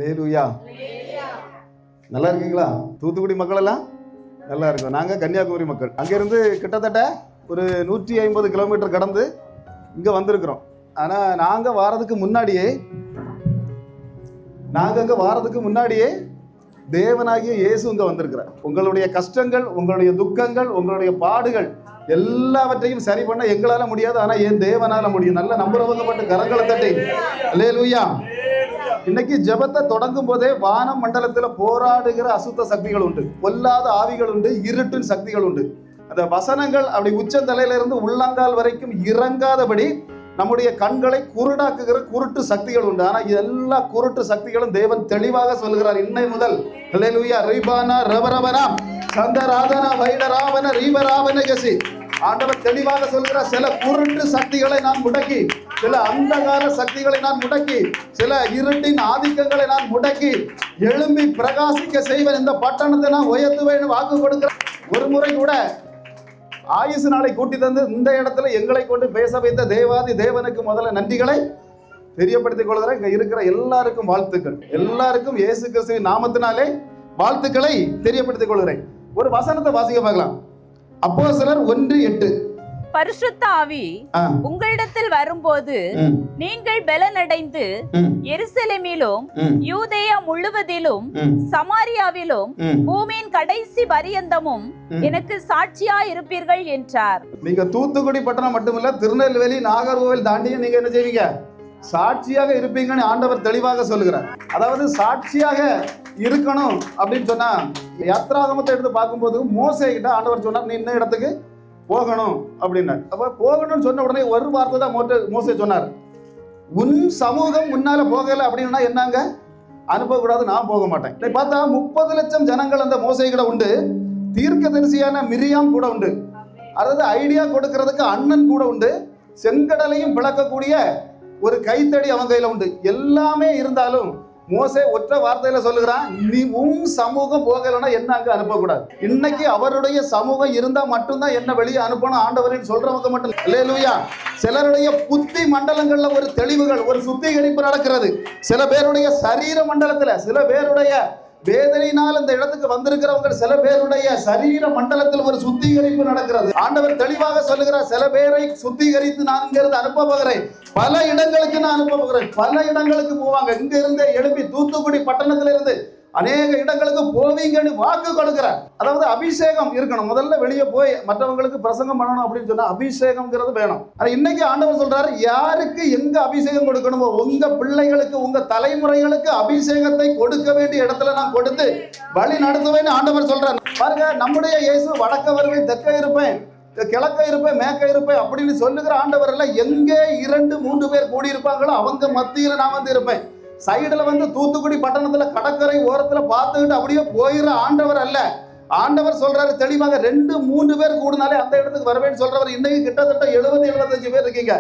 அல்லேலூயா. நல்லா இருக்கீங்களா? தூத்துக்குடி மக்கள் எல்லாம் நல்லா இருக்கும். நாங்கள் கன்னியாகுமரி மக்கள். அங்கேருந்து கிட்டத்தட்ட ஒரு 150 கிலோமீட்டர் கடந்து இங்கே வந்திருக்கிறோம். ஆனால் நாங்கள் வாரதுக்கு முன்னாடியே தேவனாகிய இயேசு இங்கே வந்திருக்கிறார். உங்களுடைய கஷ்டங்கள், உங்களுடைய துக்கங்கள், உங்களுடைய பாடுகள் எல்லாவற்றையும் சரி பண்ண எங்களால் முடியாது, ஆனால் என் தேவனால முடியும். நல்ல நம்புறவங்க மட்டும் கரங்களை தட்டி அல்லேலூயா. இன்னைக்கு ஜெபத்தை தொடங்கும் போதே வான மண்டலத்தில் போராடுகிற அசுத்த சக்திகள் உண்டு, பொல்லாத ஆவிகள் உண்டு, இருட்டின் சக்திகள் உண்டு. அந்த வசனங்கள் அப்படி உச்சந்தலையிலிருந்து உள்ளங்கால் வரைக்கும் இறங்காதபடி நம்முடைய கண்களை குருடாக்குகிற குருட்டு சக்திகள் உண்டு. ஆனா எல்லா குருட்டு சக்திகளும் தேவன் தெளிவாக சொல்கிறார், இன்னை முதல் அல்லேலூயா. ரீபானா ரவரவனா சந்தராதனா வைடராவன ரீவராவன கசி. ஆண்டவர் தெளிவாக சொல்கிறார், சில குருட்டு சக்திகளை நான் முடக்கி, சில அந்தகார சக்திகளை நான் முடக்கி, சில இருட்டின் ஆதிக்கங்களை நான் முடக்கி எழும்பி பிரகாசிக்க செய்வேன். இந்த பட்டணத்தை நான் உயர்த்துவேன் வாக்கு கொடுக்கிறேன். ஒரு முறை கூட ஆயுசு நாளை கூட்டி தந்து இந்த இடத்துல எங்களை கொண்டு பேச வைத்த தேவாதி தேவனுக்கு முதல்ல நன்றிகளை தெரியப்படுத்திக் கொள்கிறேன். இங்க இருக்கிற எல்லாருக்கும் வாழ்த்துக்கள். எல்லாருக்கும் இயேசு கிறிஸ்துவின் நாமத்தினாலே வாழ்த்துக்களை தெரியப்படுத்திக் கொள்கிறேன். ஒரு வசனத்தை வாசிக்க பார்க்கலாம். அப்போஸ்தலர் 1:8. பரிசுத்த ஆவி உங்களிடத்தில் வரும்போது நீங்கள் பலனடைந்து எருசலேமிலும் யூதேயா முழுவதிலும் சமாரியாவிலும் பூமியின் கடைசி பரியந்தமும் எனக்கு சாட்சியா இருப்பீர்கள் என்றார். நீங்க தூத்துக்குடி பட்டணம் மட்டுமில்ல, திருநெல்வேலி, நாகர்கோவில் தாண்டியும் நீங்க என்ன செய்வீங்க? சாட்சியாக இருப்பீங்கன்னு ஆண்டவர் தெளிவாக சொல்லுகிறார். அதாவது சாட்சியாக இருக்கணும் அப்படின்னு சொன்னா, யாத்ராகமத்தை எடுத்து பார்க்கும்போது மோசே கிட்ட ஆண்டவர் சொன்னார், நீ இன்ன இடத்துக்கு போகணும் அப்படின்னார். அப்ப போகணும்னு சொன்ன உடனே ஒரு வார்த்தை தான் மோசே சொன்னார், உன் சமூகம் முன்னால போகல அப்படின்னா என்னங்க அனுப்பக்கூடாது, நான் போக மாட்டேன். பார்த்தா 30 லட்சம் ஜனங்கள் அந்த மோசே கிட்ட உண்டு, தீர்க்கதரிசியான மிரியாம் கூட உண்டு, அதாவது ஐடியா கொடுக்கறதுக்கு அண்ணன் கூட உண்டு, செங்கடலையும் பிளக்கக்கூடிய ஒரு கைத்தடி அவன் கையில உண்டு. எல்லாமே இருந்தாலும் மோசே ஒற்ற வார்த்தையில சொல்லுகிறான், நீ உன் சமூகம் போகலைன்னா என்ன அங்க அனுப்பக்கூடாது. இன்னைக்கு அவருடைய சமூகம் இருந்தா மட்டும்தான் என்ன வெளியே அனுப்பணும் ஆண்டவரின் சொல்றவங்க மட்டும். அல்லேலூயா. சிலருடைய புத்தி மண்டலங்கள்ல ஒரு தெளிவுகள், ஒரு சுத்திகரிப்பு நடக்கிறது. சில பேருடைய சரீர மண்டலத்துல, சில பேருடைய வேதனையினால் இந்த இடத்துக்கு வந்திருக்கிறவங்க, சில பேருடைய சரீர மண்டலத்தில் ஒரு சுத்திகரிப்பு நடக்கிறது. ஆண்டவர் தெளிவாக சொல்லுகிறார், சில பேரை சுத்திகரித்து நான் இங்கிருந்து அனுப்ப போகிறேன், பல இடங்களுக்கு நான் அனுப்ப போகிறேன். பல இடங்களுக்கு போவாங்க. இங்க இருந்து எழுப்பி தூத்துக்குடி பட்டணத்துல இருந்து அநேக இடங்களுக்கு போவீங்கன்னு வாக்கு கொடுக்கிறார். அதாவது அபிஷேகம் இருக்கணும். முதல்ல வெளியே போய் மற்றவங்களுக்கு பிரசங்கம் பண்ணணும் அப்படின்னு சொன்னா அபிஷேகம்ங்கிறது வேணும். ஆனா இன்னைக்கு ஆண்டவர் சொல்றாரு, யாருக்கு எங்க அபிஷேகம் கொடுக்கணுமோ உங்க பிள்ளைகளுக்கு, உங்க தலைமுறைகளுக்கு அபிஷேகத்தை கொடுக்க வேண்டிய இடத்துல நான் கொடுத்து வழி நடத்துவேன்னு ஆண்டவர் சொல்றாரு. பாருங்க, நம்முடைய இயேசு வடக்க வருவேன், தெற்க இருப்பேன், கிழக்க இருப்பேன், மேற்க இருப்பேன் அப்படின்னு சொல்லுகிற ஆண்டவர் எல்லாம் எங்கே 2-3 பேர் கூடி இருப்பாங்களோ அவங்க மத்தியில நான் வந்து இருப்பேன். சைடுல வந்து தூத்துக்குடி பட்டணத்துல கடற்கரை ஓரத்துல பார்த்துக்கிட்டு அப்படியே போயிடுற ஆண்டவர் அல்ல. ஆண்டவர் சொல்றாரு தெளிவாக, 2-3 பேர் கூடுனாலே அந்த இடத்துக்கு வருவேன்னு சொல்றவர். இன்னைக்கு கிட்டத்தட்ட 70-75 பேர் இருக்கீங்க.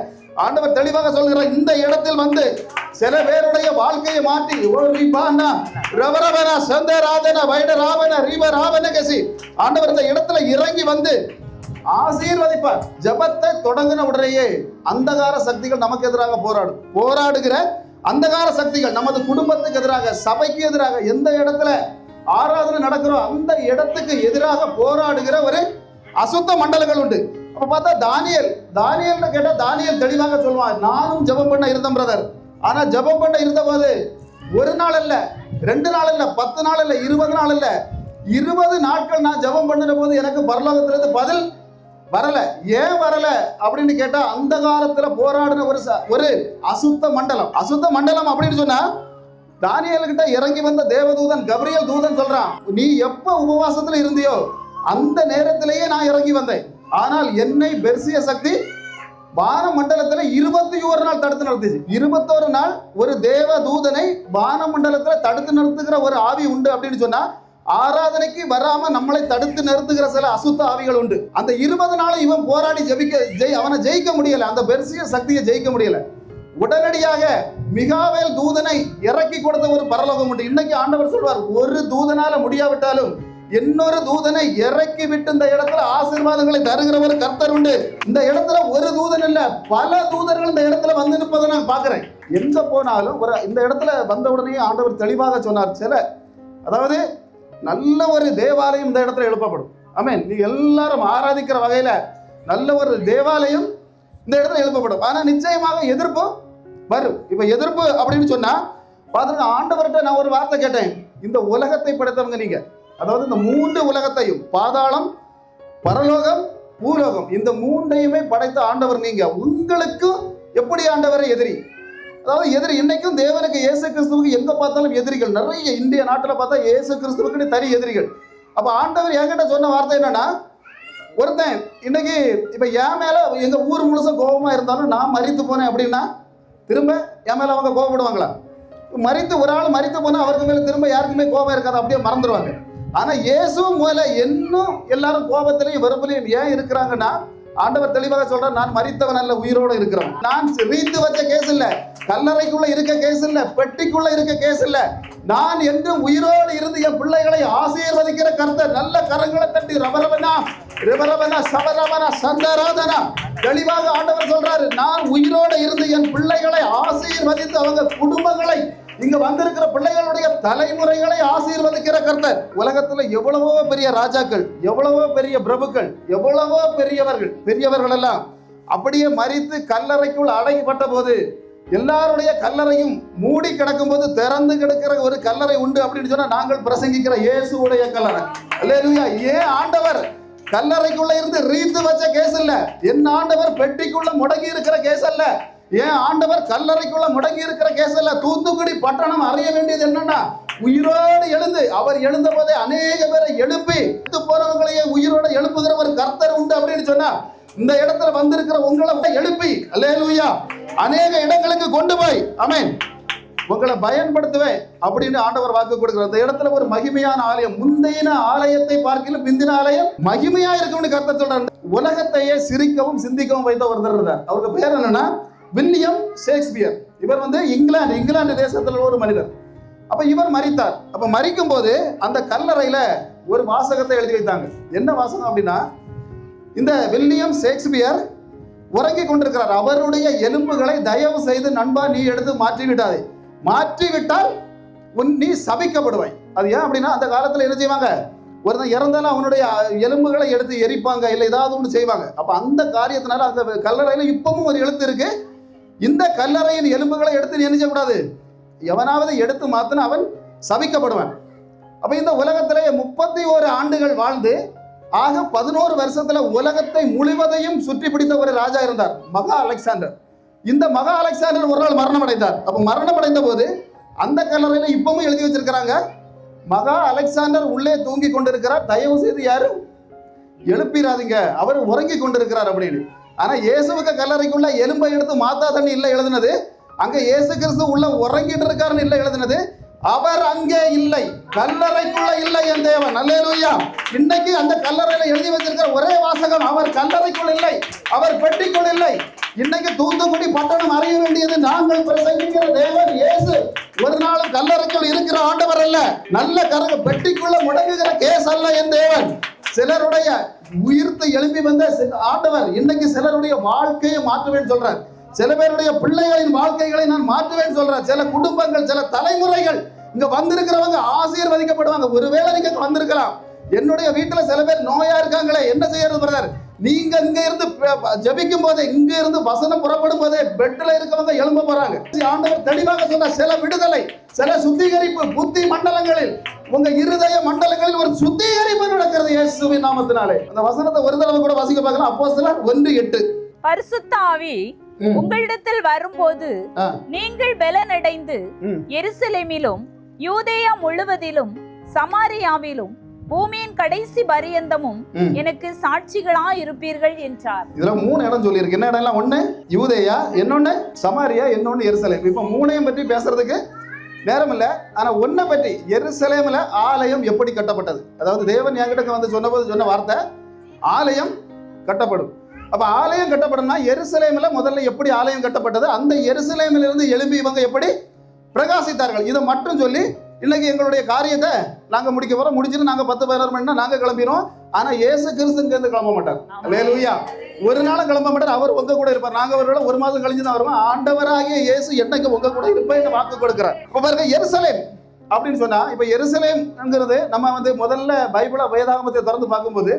ஆண்டவர் தெளிவாக சொல்கிறார், இந்த இடத்தில் வந்து சில பேருடைய வாழ்க்கையை மாற்றி ஆண்டவர் இந்த இடத்துல இறங்கி வந்து ஆசீர்வதிப்பார். ஜெபத்தை தொடங்கின உடனேயே அந்தகார சக்திகள் நமக்கு எதிராக போராடுகிற அந்தகார சக்திகள் நமது குடும்பத்துக்கு எதிராக, சபைக்கு எதிராக, எந்த இடத்துல ஆராதனை நடக்கிறோம் அந்த இடத்துக்கு எதிராக போராடுகிற ஒரு அசுத்த மண்டலங்கள் உண்டு. அப்ப பார்த்தா தானியேல் கேட்டா தானியேல் தெளிவாக சொல்லுவான், நானும் ஜெபம் பண்ண இருந்தேன் பிரதர். ஆனா ஜெபம் பண்ண இருந்த போது ஒரு நாள் அல்ல, 2 நாள் அல்ல, 10 நாள் அல்ல, 20 நாள் அல்ல, 20 நாட்கள் நான் ஜெபம் பண்ணின போது எனக்கு பரலோகத்திலிருந்து பதில் வரல. ஏன் வரல அப்படின்னு கேட்டா, அந்த காலத்துல போராடின ஒரு அசுத்த மண்டலம் அப்படின்னு சொன்னா, தானியேல் கிட்ட இறங்கி வந்த தேவதூதன் கபிரியேல் தூதன் சொல்றான், நீ எப்ப உபவாசத்துல இருந்தியோ அந்த நேரத்திலேயே நான் இறங்கி வந்தேன். ஆனால் என்னை பெர்சிய சக்தி வான மண்டலத்துல 21 நாள் தடுத்து நிறுத்துச்சு. 21 நாள் ஒரு தேவ தூதனை வான மண்டலத்துல தடுத்து நிறுத்துகிற ஒரு ஆவி உண்டு அப்படின்னு சொன்னா, ஆராதனைக்கு வராம நம்மளை தடுத்து நிறுத்துகிற சில அசுத்த ஆவிகள் உண்டு. அந்த 20 நாள் இவன் போராடி அவனை ஜெயிக்க முடியல, அந்த பெர்சிய சக்தியை ஜெயிக்க முடியல. உடனடியாக மிகாவேல் தூதனை இறக்கி கொடுத்த ஒரு பரலோகம் உண்டு. இன்னைக்கு ஆண்டவர் சொல்வார், ஒரு தூதனால முடியாவிட்டாலும் இன்னொரு தூதனை இறக்கி விட்டு இந்த இடத்துல ஆசீர்வாதங்களை தருகிற ஒரு கர்த்தர் உண்டு. இந்த இடத்துல ஒரு தூதன் இல்ல, பல தூதர்கள் இந்த இடத்துல வந்து நிற்பதை நான் பார்க்கிறேன். எங்க போனாலும் இந்த இடத்துல வந்த உடனே ஆண்டவர் தெளிவாக சொன்னார். அதாவது நல்ல ஒரு தேவாலயம் இந்த இடத்துல எழுப்பப்படும். ஆமென். நீ எல்லாரும் ஆராதிக்கிற வகையில நல்ல ஒரு தேவாலயம் இந்த இடத்துல எழுப்பப்படும். ஆனா நிச்சயமாக எதிர்ப்பு வரும். இப்ப எதிர்ப்பு அப்படின்னு சொன்னா பாருங்க, ஆண்டவர்கிட்ட நான் ஒரு வார்த்தை கேட்டேன். இந்த உலகத்தை படைத்தவங்க நீங்க, அதாவது இந்த 3 உலகத்தையும், பாதாளம், பரலோகம், பூலோகம், இந்த 3ஐயுமே படைத்த ஆண்டவர் நீங்க. உங்களுக்கு எப்படி ஆண்டவரை எதிரி? அதாவது எதிரி இன்னைக்கும் தேவனுக்கு, இயேசு கிறிஸ்துவுக்கு எங்க பார்த்தாலும் எதிரிகள் நிறைய. இந்திய நாட்டில் பார்த்தா இயேசு கிறிஸ்துவுக்கு தனி எதிரிகள். அப்ப ஆண்டவர் என்கிட்ட சொன்ன வார்த்தை என்னன்னா, ஒருத்தன் இன்னைக்கு இப்ப என் மேல எங்க ஊர் முழுசும் கோபமா இருந்தாலும் நான் மரித்து போனேன் அப்படின்னா திரும்ப என் மேல அவங்க கோபப்படுவாங்களா? ஒரு ஆள் மரித்து போனா அவருக்கு மேல திரும்ப யாருக்குமே கோபம் இருக்காது, அப்படியே மறந்துடுவாங்க. ஆனா இயேசுவும் மேல இன்னும் எல்லாரும் கோபத்திலையும் வெறுப்பிலையும் ஏன் இருக்கிறாங்கன்னா, ஆண்டவர் தெளிவாக சொல்றார், நான் மரித்தவன் அல்ல, உயிரோட இருக்கிறவன். நான் ரீத்து வச்ச கேஸ் இல்ல, கல்லறைக்குள்ள இருக்க கேஸ் இல்ல, பெட்டிக்குள்ள இருக்க கேஸ் இல்ல. நான் என்றும் உயிரோடு இருந்து என் பிள்ளைகளை ஆசீர்வதிக்கிற கர்த்தர். நல்ல கரங்களை தட்டி ரபரபனா ரிபரபனா சபரபனா சந்தராதனா தெளிவாக ஆண்டவர் சொல்றாரு, நான் உயிரோடு இருந்து என் பிள்ளைகளை ஆசீர்வதித்து அவங்க குடும்பங்களை, இங்க வந்திருக்கிற பிள்ளைகளுடைய தலைமுறைகளை ஆசீர்வதிக்கிற கர்த்தர். உலகத்துல எவ்வளவோ பெரிய ராஜாக்கள், எவ்வளவோ பெரிய பிரபுக்கள், எவ்வளவோ பெரியவர்கள் எல்லாம் அப்படியே மரித்து கல்லறைக்குள் அடைக்கப்பட்ட போது, எல்லாருடைய கல்லறையும் மூடி கிடக்கும் போது திறந்து கிடக்கிற ஒரு கல்லறை உண்டு அப்படின்னு சொன்னா நாங்கள் பிரசங்கிக்கிற இயேசுடைய கல்லறை. அல்லேலூயா. ஏன் ஆண்டவர் கல்லறைக்குள்ள இருந்து ரீத்து வச்ச கேஸ் இல்ல, என் ஆண்டவர் பெட்டிக்குள்ள முடங்கி இருக்கிற கேஸ் அல்ல, ஏன் ஆண்டவர் கல்லறைக்குள்ள முடங்கி இருக்கிற கேஸ் அல்ல. தூத்துக்குடி பட்டணம் அறிய வேண்டியது என்னன்னா, உயிரோடு எழுந்து, அவர் எழுந்த போதே அநேக பேரை எழுப்பி போறவங்களையே உயிரோடு எழுப்புகிற ஒரு கர்த்தர் உண்டு அப்படின்னு சொன்னா, இந்த இடத்துல வந்திருக்கிற உங்களை எழுப்பி அல்லேலூயா அநேக இடங்களுக்கு கொண்டு போய் ஆமென் உங்களை பயன்படுத்துவேன் அப்படின்னு ஆண்டவர் வாக்கு கொடுக்கிறார். அந்த இடத்துல ஒரு மகிமையான ஆலயம், முந்தைய ஆலயத்தை பார்க்கலும் பிந்தின ஆலயம் மகிமையா இருக்கும்னு கர்த்தர் சொல்றார். உலகத்தையே சிரிக்கவும் சிந்திக்கவும் வைத்த ஒருத்தர் இருந்தார். அவருக்கு பேர் என்னன்னா வில்லியம் ஷேக்ஸ்பியர். இவர் இங்கிலாந்து தேசத்துல ஒரு மனிதர். அப்ப இவர் மரித்தார். அப்ப மரிக்கும் போது அந்த கல்லறையில ஒரு வாசகத்தை எழுதி வைத்தாங்க. என்ன வாசகம் அப்படின்னா, இந்த வில்லியம் ஷேக்ஸ்பியர் உறங்கி கொண்டிருக்கிறார். அவருடைய எலும்புகளை தயவு செய்து நண்பா நீ எடுத்து மாற்றிவிட்டாதே, மாற்றிவிட்டால் நீ சபிக்கப்படுவாய். அது ஏன் அப்படின்னா, அந்த காலத்துல என்ன செய்வாங்க, ஒருத்தன் இறந்தாலும் அவனுடைய எலும்புகளை எடுத்து எரிப்பாங்க, இல்லை ஏதாவது ஒன்று செய்வாங்க. அப்ப அந்த காரியத்தினால அந்த கல்லறையில இப்பவும் ஒரு எழுத்து இருக்கு, இந்த கல்லறையின் எலும்புகளை எடுத்து நீ என்ன செய்யக்கூடாது, எவனாவது எடுத்து மாத்தின அவன் சபிக்கப்படுவான். அப்ப இந்த உலகத்திலே 31 ஆண்டுகள் வாழ்ந்து ஆக 11 வருஷத்துல உலகத்தை முழுவதையும் சுற்றி பிடித்த ஒரு ராஜா இருந்தார், மகா அலெக்சாண்டர். இந்த மகா அலெக்சாண்டர் ஒரு நாள் மரணம் அடைந்தார். அப்ப மரணம் அடைந்த போது அந்த கல்லறையில இப்பவும் எழுதி வச்சிருக்கிறாங்க, மகா அலெக்சாண்டர் உள்ளே தூங்கி கொண்டிருக்கிறார், தயவு செய்து யாரும் எழுப்பிடாதீங்க, அவர் உறங்கி கொண்டிருக்கிறார் அப்படின்னு. ஆனா இயேசுவுக்கு கல்லறைக்குள்ள எலும்பை எடுத்து மாத்தா தண்ணி இல்லை எழுதுனது, அங்க இயேசு கிறிஸ்து உள்ள உறங்கிட்டு இருக்காருன்னு இல்லை எழுதுனது. அவர் அங்கே இல்லை, கல்லறைக்குள்ள இல்லை என் தேவன். அல்லேலூயா. இன்னைக்கு அந்த கல்லறையில எழுதி வச்சிருக்கிற ஒரே வாசகம், அவர் கல்லறைக்குள் இல்லை, அவர் பெட்டிக்குள் இல்லை. இன்னைக்கு தூத்துக்குடி பட்டணம் அறிய வேண்டியது, நாங்கள் பிரசங்கிக்கிற தேவன் இயேசு ஒரு நாளும் கல்லறைக்குள் இருக்கிற ஆண்டவர் அல்ல, நல்ல கரங்க பெட்டிக்குள்ள முடங்குகிற கேஸ் அல்ல என் தேவன். சிலருடைய உயிர்த்து எழுப்பி வந்த ஆண்டவர் இன்னைக்கு சிலருடைய வாழ்க்கையை மாற்றுவேன்னு சொல்றார். சில பேருடைய பிள்ளைகளின் வாழ்க்கைகளை நான் மாற்றுவேன்னு சொல்றேன். சில குடும்பங்கள், சில தலைமுறைகள் இங்க வந்திருக்கிறவங்க ஆசீர்வதிக்கப்படுவாங்க. ஒருவேளை நீங்க வந்திருக்கலாம், என்னுடைய வீட்டுல சில பேர் நோயா இருக்காங்களே, என்ன செய்யறது பிரதர்? நீங்க இங்க இருந்து ஜபிக்கும் போதே, இங்க இருந்து வசனம் புறப்படும் போதே பெட்ல இருக்கவங்க எழும்ப போறாங்க. ஆண்டவர் தெளிவாக சொன்ன சில விடுதலை, சில சுத்திகரிப்பு புத்தி மண்டலங்களில், உங்க இருதய மண்டலங்களில் ஒரு சுத்திகரிப்பு நடக்கிறது இயேசுவின் நாமத்தினாலே. அந்த வசனத்தை ஒரு தடவை கூட வாசிக்க பார்க்கலாம். அப்போஸ்தலர் 1:8. பரிசுத்த ஆவி உங்களிடத்தில் வரும்போது நீங்கள் பலனடைந்து எருசலேமிலும் யூதேயா முழுவதிலும் சமாரியாவிலும் பூமியின் கடைசி பரியந்தமும் எனக்கு சாட்சிகளா இருப்பீர்கள் என்றார். இதுல 3 இடம் சொல்லி இருக்கு. என்ன இடம்? ஒண்ணு யூதேயா, இன்னொன்னு சமாரியா, இன்னொன்னு எருசலேம். இப்ப 3ஐயும் பற்றி பேசுறதுக்கு நேரம் இல்ல. ஆனா ஒன்ன பற்றி, எருசலேம்ல ஆலயம் எப்படி கட்டப்பட்டது, அதாவது தேவன் என்கிட்ட வந்து சொன்ன வார்த்தை ஆலயம் கட்டப்படும். அப்ப ஆலயம் கட்டப்படும்னா எருசலேம்ல முதல்ல எப்படி ஆலயம் கட்டப்பட்டது, அந்த எருசலேமில் இருந்து எழும்பி இவங்க எப்படி பிரகாசித்தார்கள், இதை மட்டும் சொல்லி இன்னைக்கு எங்களுடைய காரியத்தை நாங்க முடிக்க போறோம். முடிச்சுட்டு நாங்க 10-11 மணினா நாங்க கிளம்பிடுவோம். ஆனா இயேசு கிறிஸ்து இங்க இருந்து கிளம்ப மாட்டார். அல்லேலூயா. ஒரு நாளும் கிளம்ப மாட்டார். அவர் உங்க கூட இருப்பார். நாங்க அவரோட ஒரு மாதம் கழிஞ்சு தான் வருவோம். ஆண்டவராகிய இயேசு என்னைக்கு உங்க கூட இருப்பேன் வாக்கு கொடுக்கிறார். இப்ப பாருங்க, எருசலேம் அப்படின்னு சொன்னா, இப்ப எருசலேம்ங்கிறது நம்ம வந்து முதல்ல பைபிள வேதாகமத்தை திறந்து பார்க்கும்போது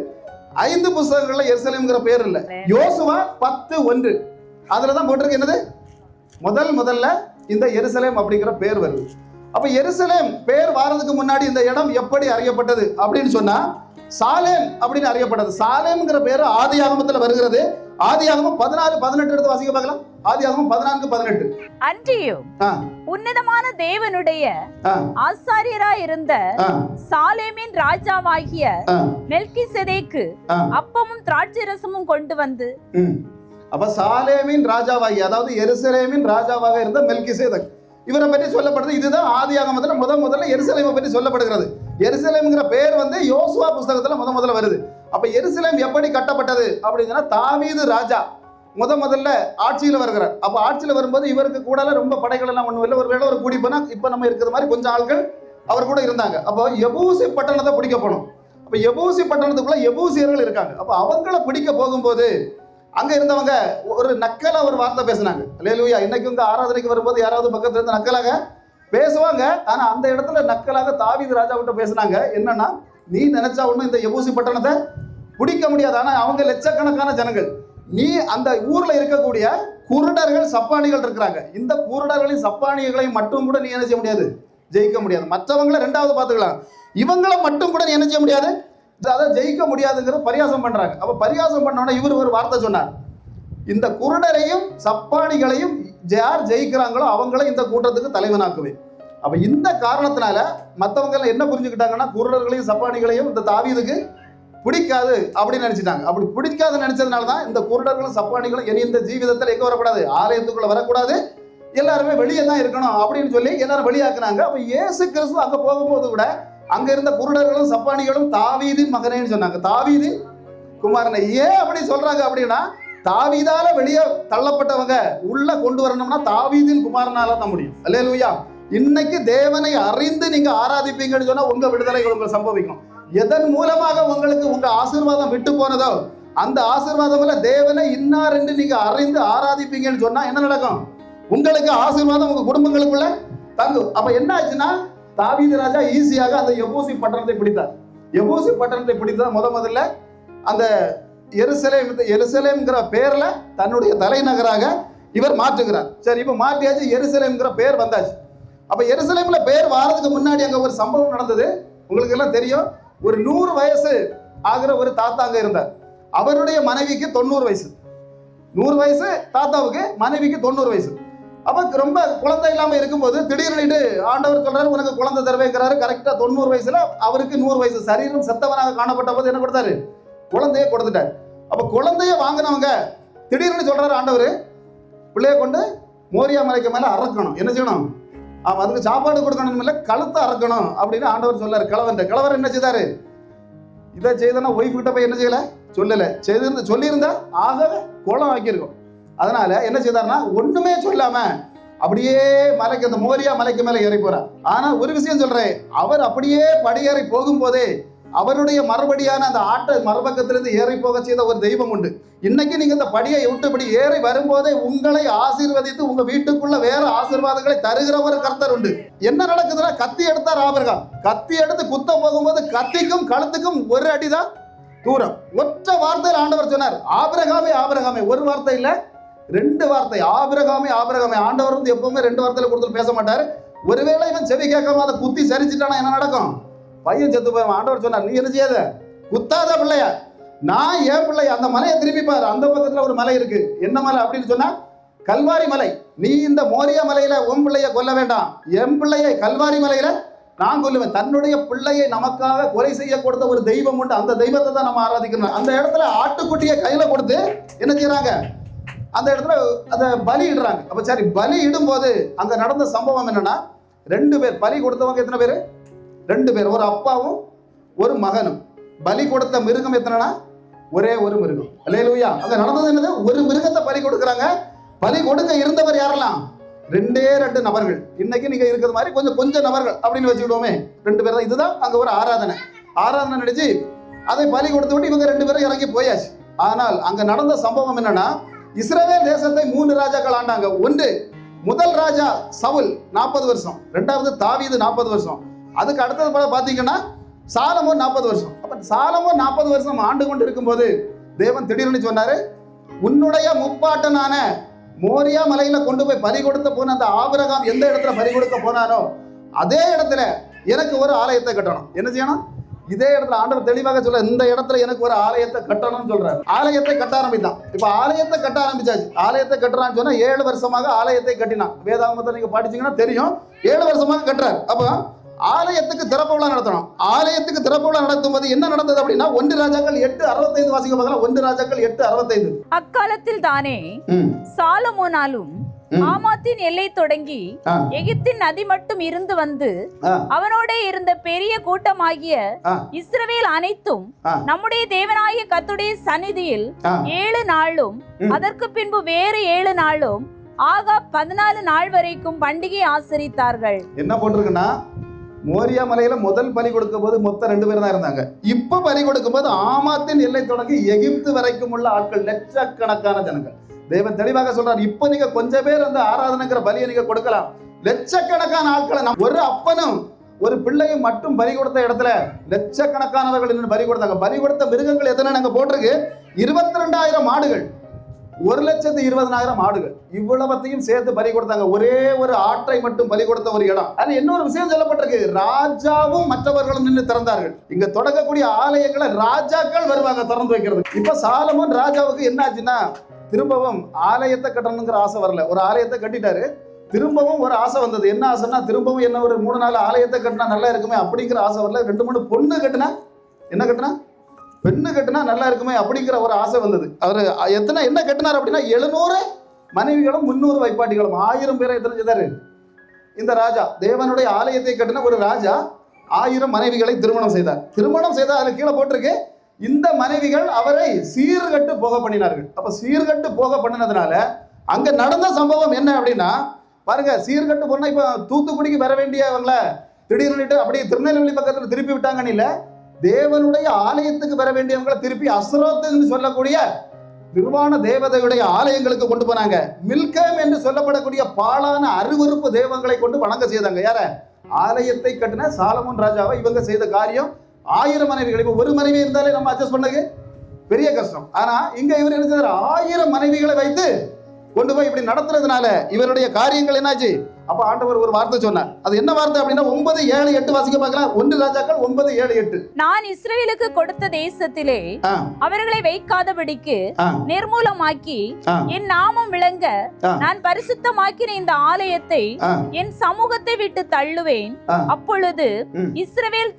5 புத்தகங்கள்ல எருசலேம்ங்கிற பேர் இல்ல. யோசுவா 10:1 அதுலதான் போட்டிருக்கு என்னது, முதல்ல இந்த எருசலேம் அப்படிங்கிற பேர் வருது. அப்ப எருசலேம் பேர் வாரதுக்கு முன்னாடி இந்த இடம் எப்படி அறியப்பட்டது அப்படின்னு சொன்னா, சாலேம் அப்படின்னு அறியப்பட்டது. சாலேம்ங்கிற பேர் ஆதியாகமத்துல வருகிறது. ஆதியாகமம் 14:18 எடுத்து வாசிக்க பார்க்கலாம். ஆதியாகமம் 14:18. அன்றியும் உன்னதமான தேவனுடைய ஆசாரியராய் இருந்த சாலேமின் ராஜாவாகிய மெல்கிசேதேக்கு அப்பமும் திராட்சைரசமும் கொண்டு வந்து. அப்ப சாலேமின் ராஜாவாகி, அதாவது எருசலேமின் ராஜாவாக இருந்த மெல்கிசேதேக், இவரை பற்றி சொல்லப்படுது. இதுதான் ஆதியாகமத்துல முதல்ல எருசலேமை பற்றி சொல்லப்படுகிறது. எருசலேம்ங்கிற பேர் வந்து யோசுவா புத்தகத்துல முதல்ல வருது. அப்ப எருசலேம் எப்படி கட்டப்பட்டது அப்படின்னா, தாவீது ராஜா முதல்ல ஆட்சியில் வருகிறார். அப்ப ஆட்சியில் வரும்போது இவருக்கு கூட ரொம்ப படைகள் எல்லாம் ஒண்ணும் இல்லை. ஒருவேளை ஒரு கூடி போனா இப்ப நம்ம இருக்கிற மாதிரி கொஞ்சம் ஆட்கள் அவர் கூட இருந்தாங்க. அப்போ எபூசி பட்டணத்தை பிடிக்க போனோம். அப்ப எபூசி பட்டணத்துக்குள்ள எபூசியர்கள் இருக்காங்க. அப்ப அவங்கள பிடிக்க போகும்போது அங்க இருந்தவங்க ஒரு நக்கலா ஒரு வார்த்தை பேசினாங்க. அல்லேலூயா. இன்னைக்கு உங்க ஆராதனைக்கு வரும்போது யாராவது பக்கத்துல இருந்து நக்கலாக பேசுவாங்க. ஆனா அந்த இடத்துல நக்கலாக தாவீது ராஜா கிட்ட பேசினாங்க. என்னன்னா, நீ நினைச்சா ஒண்ணும் இந்த எபூசி பட்டணத்தை பிடிக்க முடியாது. ஆனா அவங்க லட்சக்கணக்கான ஜனங்கள், நீ அந்த ஊர்ல இருக்கக்கூடிய குருடர்கள் சப்பானிகள் இருக்கிறாங்க. இந்த குருடர்களின் சப்பானிகளையும் மட்டும் கூட நீ என்ன செய்ய முடியாது, ஜெயிக்க முடியாது. மற்றவங்களை ரெண்டாவது பார்த்துக்கலாம், இவங்களை மட்டும் கூட நீ என்ன செய்ய முடியாது, அதை ஜெயிக்க முடியாதுங்கிற பரியாசம் பண்றாங்க. அப்ப பரியாசம் பண்ணோன்னா இவர் ஒரு வார்த்தை சொன்னார், இந்த குருடரையும் சப்பானிகளையும் யார் ஜெயிக்கிறாங்களோ அவங்கள இந்த கூட்டத்துக்கு தலைவனாக்குவேன். அப்ப இந்த காரணத்தினால மற்றவங்க எல்லாம் என்ன புரிஞ்சுக்கிட்டாங்கன்னா, குருடர்களையும் சப்பானிகளையும் இந்த தாவீதுக்கு பிடிக்காது அப்படின்னு நினைச்சிட்டாங்க. அப்படி பிடிக்காது நினைச்சதுனால தான் இந்த குருடர்களும் சப்பானிகளும் இனி இந்த ஜீவிதத்தில் எங்க வரக்கூடாது, ஆலயத்துக்குள்ள வரக்கூடாது, எல்லாருமே வெளியே தான் இருக்கணும் அப்படின்னு சொல்லி எல்லாரும் வெளியாக்குனாங்க. அப்ப இயேசு கிறிஸ்து அங்க போகும்போது கூட அங்க இருந்த குருடர்களும் சப்பானிகளும் தாவீதின் மகனேன்னு சொன்னாங்க, தாவீதின் குமாரனை. ஏன் அப்படி சொல்றாங்க அப்படின்னா, தாவீதால வெளியே தள்ளப்பட்டவங்க உள்ள கொண்டு வரணும்னா தாவீதின் குமாரனால தான் முடியும். அல்லேலூயா. இன்னைக்கு தேவனை அறிந்து நீங்க ஆராதிப்பீங்கன்னு சொன்னா உங்க விடுதலை உங்களுக்கு சம்பவிக்கும். எதன் மூலமாக உங்களுக்கு உங்க ஆசீர்வாதம் விட்டு போனதோ அந்த ஆசீர்வாதம் தேவனை இன்னார் என்று நீங்க அறிந்து ஆராதிப்பீங்கன்னு சொன்னா என்ன நடக்கும், உங்களுக்கு ஆசீர்வாதம் உங்க குடும்பங்களுக்குள்ள தங்கும். அப்ப என்ன ஆச்சுன்னா, தாவீது ராஜா ஈஸியாக அந்த எபூசி பட்டணத்தை பிடித்தார். எபூசி பட்டணத்தை பிடித்தா முதல்ல அந்த எருசலேம்ங்கிற பேர்ல தன்னுடைய தலைநகராக இவர் மாற்றுகிறார். சரி, இப்ப மாற்றியாச்சு, எருசலேம்ங்கிற பேர் வந்தாச்சு. அப்ப எருசலேம்ல பேர் வாரதுக்கு முன்னாடி அங்க ஒரு சம்பவம் நடந்தது. உங்களுக்கு எல்லாம் தெரியும். ஒரு 100 வயசு ஆகிற ஒரு தாத்தா அங்க இருந்தார். அவருடைய மனைவிக்கு 90 வயசு. 100 வயசு தாத்தாவுக்கு, மனைவிக்கு 90 வயசு. அப்ப ரொம்ப குழந்தை இல்லாம இருக்கும்போது திடீர்னு ஆண்டவர் சொல்றாரு, உனக்கு குழந்தை தருவேங்கிறாரு. கரெக்டா 90 வயசுல அவருக்கு 100 வயசு. சரீரம் செத்தவனாக காணப்பட்ட போது என்ன கொடுத்தாரு, குழந்தைய கொடுத்துட்டாரு. அப்ப குழந்தைய வாங்கினவங்க திடீர்னு சொல்றாரு ஆண்டவர், பிள்ளைய கொண்டு மோரியா மலைக்கு மேல அறக்கணும். என்ன செய்யணும், அதுக்கு சாப்பாடு கொடுக்கணும் இல்லை, கழுத்தை அறக்கணும் அப்படின்னு ஆண்டவர் சொல்லாரு. கிழவர் என்ன செய்தாரு, இதை செய்தனா ஒய்ஃப் கிட்ட போய் என்ன செய்யல, சொல்லல. சொல்லியிருந்தா ஆக கோலம் ஆக்கியிருக்கும். அதனால என்ன செய்தாருன்னா, ஒண்ணுமே சொல்லாம அப்படியே மலைக்கு, அந்த மோரியா மலைக்கு மேல ஏறி போறார். ஆனா ஒரு விஷயம் சொல்றேன், அவர் அப்படியே படியேறி போகும்போதே அவருடைய மறுபடியான அந்த ஆட்டை மறுபக்கத்திலிருந்து ஏறி போக செய்த ஒரு தெய்வம் உண்டு. இன்னைக்கு நீங்க இந்த படியை விட்டுபடி ஏறி வரும்போதே உங்களை ஆசீர்வதித்து உங்க வீட்டுக்குள்ள வேற ஆசீர்வாதங்களை தருகிற ஒரு கர்த்தர் உண்டு. என்ன நடக்குதுன்னா, கத்தி எடுத்தார் ஆபிரகாம். கத்தி எடுத்து குத்த போகும்போது கத்திக்கும் கழுத்துக்கும் ஒரு அடிதான் தூரம். ஒற்ற வார்த்தையில் ஆண்டவர் சொன்னார், ஆபிரகாமே ஆபிரகாமே. ஒரு வார்த்தை இல்ல, 2 வார்த்தை. ஆபிரகாமே ஆபிரகாமே. ஆண்டவர் வந்து எப்பவுமே 2 வார்த்தையில கொடுத்து பேச மாட்டாரு. ஒருவேளை இவன் செவி கேட்காம அதை குத்தி சரிச்சிட்டானா என்ன நடக்கும், பையன் செத்து போய். ஆண்டவர் சொன்னார், நீ என்ன செய்யாத, குத்தாத பிள்ளைய, நான் என் பிள்ளைய அந்த மலையை திரும்பி பாரு, அந்த பக்கத்துல ஒரு மலை இருக்கு. என்ன மலை அப்படின்னு சொன்னா, கல்வாரி மலை. நீ இந்த மோரியா மலையில உன் பிள்ளைய கொல்ல வேண்டாம், என் பிள்ளையை கல்வாரி மலையில நான் கொல்லுவேன். தன்னுடைய பிள்ளையை நமக்காக கொலை செய்ய கொடுத்த ஒரு தெய்வம் உண்டு. அந்த தெய்வத்தை தான் நம்ம ஆராதிக்கணும். அந்த இடத்துல ஆட்டுக்குட்டியை கையில கொடுத்து என்ன செய்யறாங்க, அந்த இடத்துல அதை பலி இடுறாங்க. அப்ப சரி, பலி இடும் போது அங்க நடந்த சம்பவம் என்னன்னா, 2 பேர் பலி கொடுத்தவங்க. எத்தனை பேர், 2 பேர், ஒரு அப்பாவும் ஒரு மகனும். பலி கொடுத்த மிருகம் எத்தனைனா, ஒரே ஒரு மிருகம். அல்லேலூயா. அங்க நடந்தது என்னது, ஒரு மிருகத்தை பலி கொடுக்குறாங்க. பலி கொடுக்க இருந்தவர் யாரெல்லாம், 2 நபர்கள். இன்னைக்கு நீங்க இருக்கிறது மாதிரி கொஞ்சம் நபர்கள் அப்படின்னு வச்சுக்கிடுவோமே, 2 பேர் தான். இதுதான் அங்க ஒரு ஆராதனை நடிச்சு அதை பலி கொடுத்து விட்டு இவங்க 2 பேரும் இறங்கி போயாச்சு. ஆனால் அங்க நடந்த சம்பவம் என்னன்னா, இஸ்ரவேல் தேசத்தை 3 ராஜாக்கள் ஆண்டாங்க. ஒன்று, முதல் ராஜா சவுல் 40 வருஷம், இரண்டாவது தாவீது 40 வருஷம், அதுக்கு அடுத்தது பாத்தீங்கன்னா சாலமோன் 40 வருஷம். அப்ப சாலமோன் 40 வருஷம் ஆண்டு கொண்டு இருக்கும்போது தேவன் திடீர்னு சொன்னாரு, உன்னுடைய முப்பாட்டனான மோரியா மலையில கொண்டு போய் பறி கொடுத்த போன அந்த ஆபிரகாம் எந்த இடத்துல பறி கொடுக்க போனானோ அதே இடத்துல எனக்கு ஒரு ஆலயத்தை கட்டணும். என்ன செய்யணும்? இதே இடத்துல ஆண்டவர் தெளிவாக சொல்ல, இந்த இடத்துல எனக்கு ஒரு ஆலயத்தை கட்டணும்னு சொல்றாரு. ஆலயத்தை கட்ட ஆரம்பித்தான். இப்ப ஆலயத்தை கட்ட ஆரம்பிச்சாச்சு. ஆலயத்தை கட்டுறான்னு சொன்னா 7 வருஷமாக ஆலயத்தை கட்டினான். வேதாகமத்தை நீங்க படிச்சீங்கன்னா தெரியும், 7 வருஷமாக கட்டுறாரு. அப்ப ஆலயத்துக்கு திறப்பு விழா நடத்தணும். ஆலயத்துக்கு திறப்பு விழா நடத்தும் போது என்ன நடந்தது அப்படின்னா, 1 ராஜாக்கள் 8:65 வாசிக்க பார்க்கலாம். 1 ராஜாக்கள் 8:65. அக்காலத்தில் தானே சாலமோனாலும் ஆமாத்தின் எல்லை தொடங்கி எகிப்தின் நதி மட்டும் இருந்து வந்து அவனோட இருந்த பெரிய கூட்டமாகிய இஸ்ரவேல் அனைத்தும் நம்முடைய தேவனாகிய கர்த்தருடைய சந்நிதியில் 7 நாளும் அதற்கு பின்பு வேறு 7 நாளும் ஆக 14 நாள் வரைக்கும் பண்டிகை ஆசரித்தார்கள். என்ன போட்டிருக்குன்னா, மோரியா மலையில முதல் பலி கொடுக்கும் போது மொத்தம் 2 பேர் தான் இருந்தாங்க. இப்ப பலி கொடுக்கும் போது ஆமாத்தின் எல்லை தொடங்கி எகிப்து வரைக்கும் உள்ள ஆட்கள், லட்சக்கணக்கான ஜனங்கள். தேவன் தெளிவாக சொல்றார், இப்ப நீங்க கொஞ்சம் பேர் அந்த ஆராதனைங்கிற பலியை நீங்க கொடுக்கலாம், லட்சக்கணக்கான ஆட்களை, ஒரு அப்பனும் ஒரு பிள்ளையும் மட்டும் பலி கொடுத்த இடத்துல லட்சக்கணக்கானவர்கள் இன்னும் பலி கொடுத்தாங்க. பலி கொடுத்த மிருகங்கள் எத்தனை நாங்க போட்டிருக்கு? 22,000 ஆடுகள், 1,20,000 ஆடுகள், இவ்வளவத்தையும் சேர்த்து பலி கொடுத்தாங்க. ஒரே ஒரு ஆட்டை மட்டும் பலி கொடுத்த ஒரு இடம். ஆனா இன்னொரு விஷயம் சொல்லப்பட்டிருக்கு, ராஜாவும் மற்றவர்களும் நின்று திறந்தார்கள். இங்க தொடங்கக்கூடிய ஆலயங்களை ராஜாக்கள் வருவாங்க திறந்து வைக்கிறது. இப்ப சாலமோன் ராஜாவுக்கு என்ன ஆச்சுன்னா, திரும்பவும் ஆலயத்தை கட்டணுங்கிற ஆசை வரல. ஒரு ஆலயத்தை கட்டிட்டாரு, திரும்பவும் ஒரு ஆசை வந்தது. என்ன ஆசைன்னா, திரும்பவும் என்ன ஒரு 3-4 ஆலயத்தை கட்டினா நல்லா இருக்குமே அப்படிங்கிற ஆசை வரல. 2-3 பொண்ணு கட்டினா, என்ன கட்டினா, பெண்ணு கட்டினா நல்லா இருக்குமே அப்படிங்கிற ஒரு ஆசை வந்தது. அவர் என்ன கட்டினார் அப்படின்னா, 700 மனைவிகளும் 300 வைப்பாட்டிகளும், 1000 பேரை எத்தனை செய்தாரு இந்த ராஜா? தேவனுடைய ஆலயத்தை கட்டின ஒரு ராஜா 1000 மனைவிகளை திருமணம் செய்தார். திருமணம் செய்தால் அதில் கீழே போட்டிருக்கு, இந்த மனைவிகள் அவரை சீர்கட்டு போக பண்ணினார்கள். அப்ப சீர்கட்டு போக பண்ணினதுனால அங்க நடந்த சம்பவம் என்ன அப்படின்னா, பாருங்க, சீர்கட்டு போனா இப்ப தூத்துக்குடிக்கு வர வேண்டியவங்கள திடீர்னு அப்படியே திருநெல்வேலி பக்கத்துல திருப்பி விட்டாங்கன்னு இல்ல, தேவனுடைய ஆலயத்துக்கு வர வேண்டியவங்களை திருப்பி அஸ்ரோத்துன்னு சொல்லக்கூடிய நிர்வாண தேவதையுடைய ஆலயங்களுக்கு கொண்டு போனாங்க. மில்கம் என்று சொல்லப்படக்கூடிய பாழான அருவருப்பு தெய்வங்களை கொண்டு வணங்க செய்தாங்க. யார? ஆலயத்தை கட்டின சாலமோன் ராஜாவை இவங்க செய்த காரியம். 1000 மனைவிகள். இப்ப ஒரு மனைவி இருந்தாலே நம்ம அட்ஜஸ்ட் பண்ணது பெரிய கஷ்டம். ஆனா இங்க இவர் என்ன செய்தார்? 1000 மனைவிகளை வைத்து கொண்டு போய் இப்படி நடத்துறதுனால இவருடைய காரியங்கள் என்னாச்சு? அப்ப ஆண்டவர் ஒரு வார்த்தை சொன்னார். அது என்ன வார்த்தை அப்படின்னா, 9:7-8 வாசிக்க பார்க்கலாம். 1 ராஜாக்கள் 9:7-8. நான் இஸ்ரவேலுக்கு கொடுத்த தேசத்திலே அவர்களை வைக்காதபடிக்கு நிர்மூலமாக்கி என் நாமம் விளங்க நான் பரிசுத்தமாக்கின இந்த ஆலயத்தை என் சமூகத்தை விட்டு தள்ளுவேன். அப்பொழுது இஸ்ரவேல்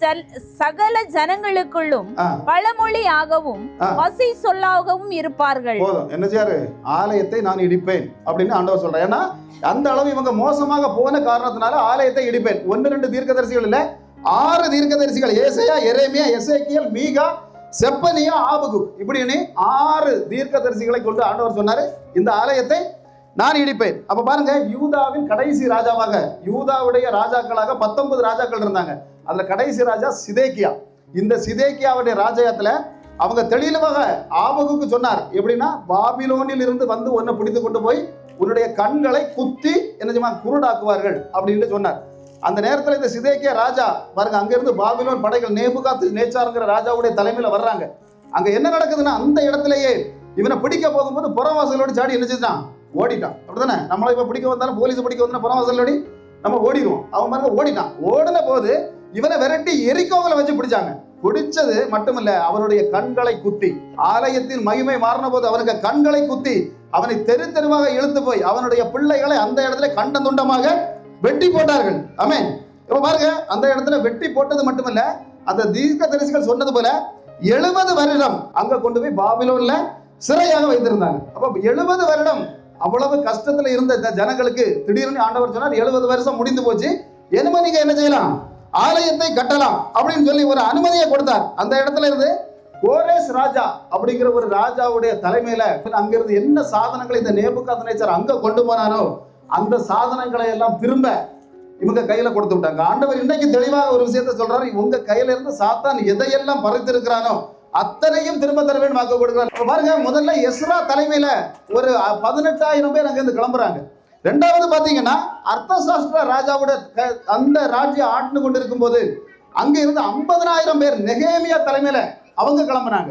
சகல ஜனங்களுக்குள்ளும் பழமொழியாகவும் வசை சொல்லாகவும் இருப்பார்கள். என்ன செய்யாரு? ஆலயத்தை நான் இடிப்பேன் அப்படின்னு ஆண்டவர் சொல்றேன். ஏன்னா அந்த அளவு இவங்க மோசமாக போன காரணத்தினால ஆலயத்தை இடிப்பேன். 1-2 தீர்க்கதரிசிகள் இல்ல, 6 தீர்க்கதரிசிகள், ஏசாயா, எரேமியா, எசேக்கியேல், மீகா, செப்பனியா, ஆபகுக், இப்படின்னு 6 தீர்க்கதரிசிகளை கொண்டு ஆண்டவர் சொன்னாரு, இந்த ஆலயத்தை நான் இடிப்பேன். அப்ப பாருங்க, யூதாவின் கடைசி ராஜாவாக, யூதாவுடைய ராஜாக்களாக 19 ராஜாக்கள் இருந்தாங்க. அதுல கடைசி ராஜா சிதேக்கியா. இந்த சிதேக்கியாவுடைய ராஜ்யத்துல அவங்க தெளிவாக ஆபகுக்கு சொன்னார், எப்படின்னா, பாபிலோனில் இருந்து வந்து உன்னை பிடித்து கொண்டு போய் உன்னுடைய கண்களை குத்தி என்ன செய்வாங்க? குருடாக்குவார்கள் அப்படின்னு சொன்னார். அந்த நேரத்தில் இந்த சிதேக்கியா ராஜா பாருங்க, அங்கிருந்து பாபிலோன் படைகள் நேபுகாத் நேச்சார்ங்கிற ராஜாவுடைய தலைமையில வர்றாங்க. அங்க என்ன நடக்குதுன்னா, அந்த இடத்திலேயே இவனை பிடிக்க போகும்போது புறவாசலோடு சாடி என்ன செஞ்சான்? ஓடிட்டான். அப்படித்தானே? நம்மளை இப்ப பிடிக்க வந்தாலும், போலீஸ் பிடிக்க வந்தாலும் புறவாசலோடி நம்ம ஓடிடுவோம். அவன் பாருங்க ஓடிட்டான். ஓடின போது இவனை விரட்டி எரிக்கோவலை வச்சு பிடிச்சாங்க. பிடிச்சது மட்டுமல்ல, அவருடைய கண்களை குத்தி, ஆலயத்தின் மகிமை மாறின போது அவனுக்கு கண்களை குத்தி அவனை தெரு தெருவாக இழுத்து போய் அவனுடைய பிள்ளைகளை அந்த இடத்துல கண்ட துண்டமாக வெட்டி போட்டார்கள். ஆமென். இப்ப பாருங்க, அந்த இடத்துல வெட்டி போட்டது மட்டுமல்ல, அந்த தீர்க்கதரிசிகள் சொன்னது போல 70 வருடம் அங்க கொண்டு போய் பாபிலோன்ல சிறையாக வைத்திருந்தாங்க. அப்ப 70 வருடம் அவ்வளவு கஷ்டத்துல இருந்த ஜனங்களுக்கு திடீர்னு ஆண்டவர் சொன்னார், 70 வருஷம் முடிந்து போச்சு, இனிமே நீங்க என்ன செய்யலாம்? ஆலயத்தை கட்டலாம் அப்படின்னு சொல்லி ஒரு அனுமதியை கொடுத்தார். அந்த இடத்துல இருந்து கோரேஸ் ராஜா அப்படிங்கிற ஒரு ராஜாவுடைய தலைமையில அங்கிருந்து என்ன சாதனங்களை இந்த நேபுகாத்நேச்சர் அங்க கொண்டு போனாரோ அந்த சாதனங்களை எல்லாம் திரும்ப இவங்க கையில கொடுத்து விட்டாங்க. ஆண்டவர் இன்னைக்கு தெளிவாக ஒரு விஷயத்த சொல்றாரு, உங்க கையில இருந்து சாத்தான் எதையெல்லாம் பறித்திருக்கிறானோ அத்தனையும் திரும்ப தர வேண்டும் வாக்கு கொடுக்கிறார். பாருங்க, முதல்ல எஸ்ரா தலைமையில ஒரு 18,000 பேர் அங்க இருந்து கிளம்புறாங்க. ரெண்டாவது பாத்தீங்கன்னா அர்த்தசாஸ்திர ராஜாவோட அந்த ராஜ்யம் ஆண்டு கொண்டு இருக்கும் போது அங்க இருந்து 50,000 பேர் நெகேமியா தலைமையில அவங்க கிளம்புறாங்க.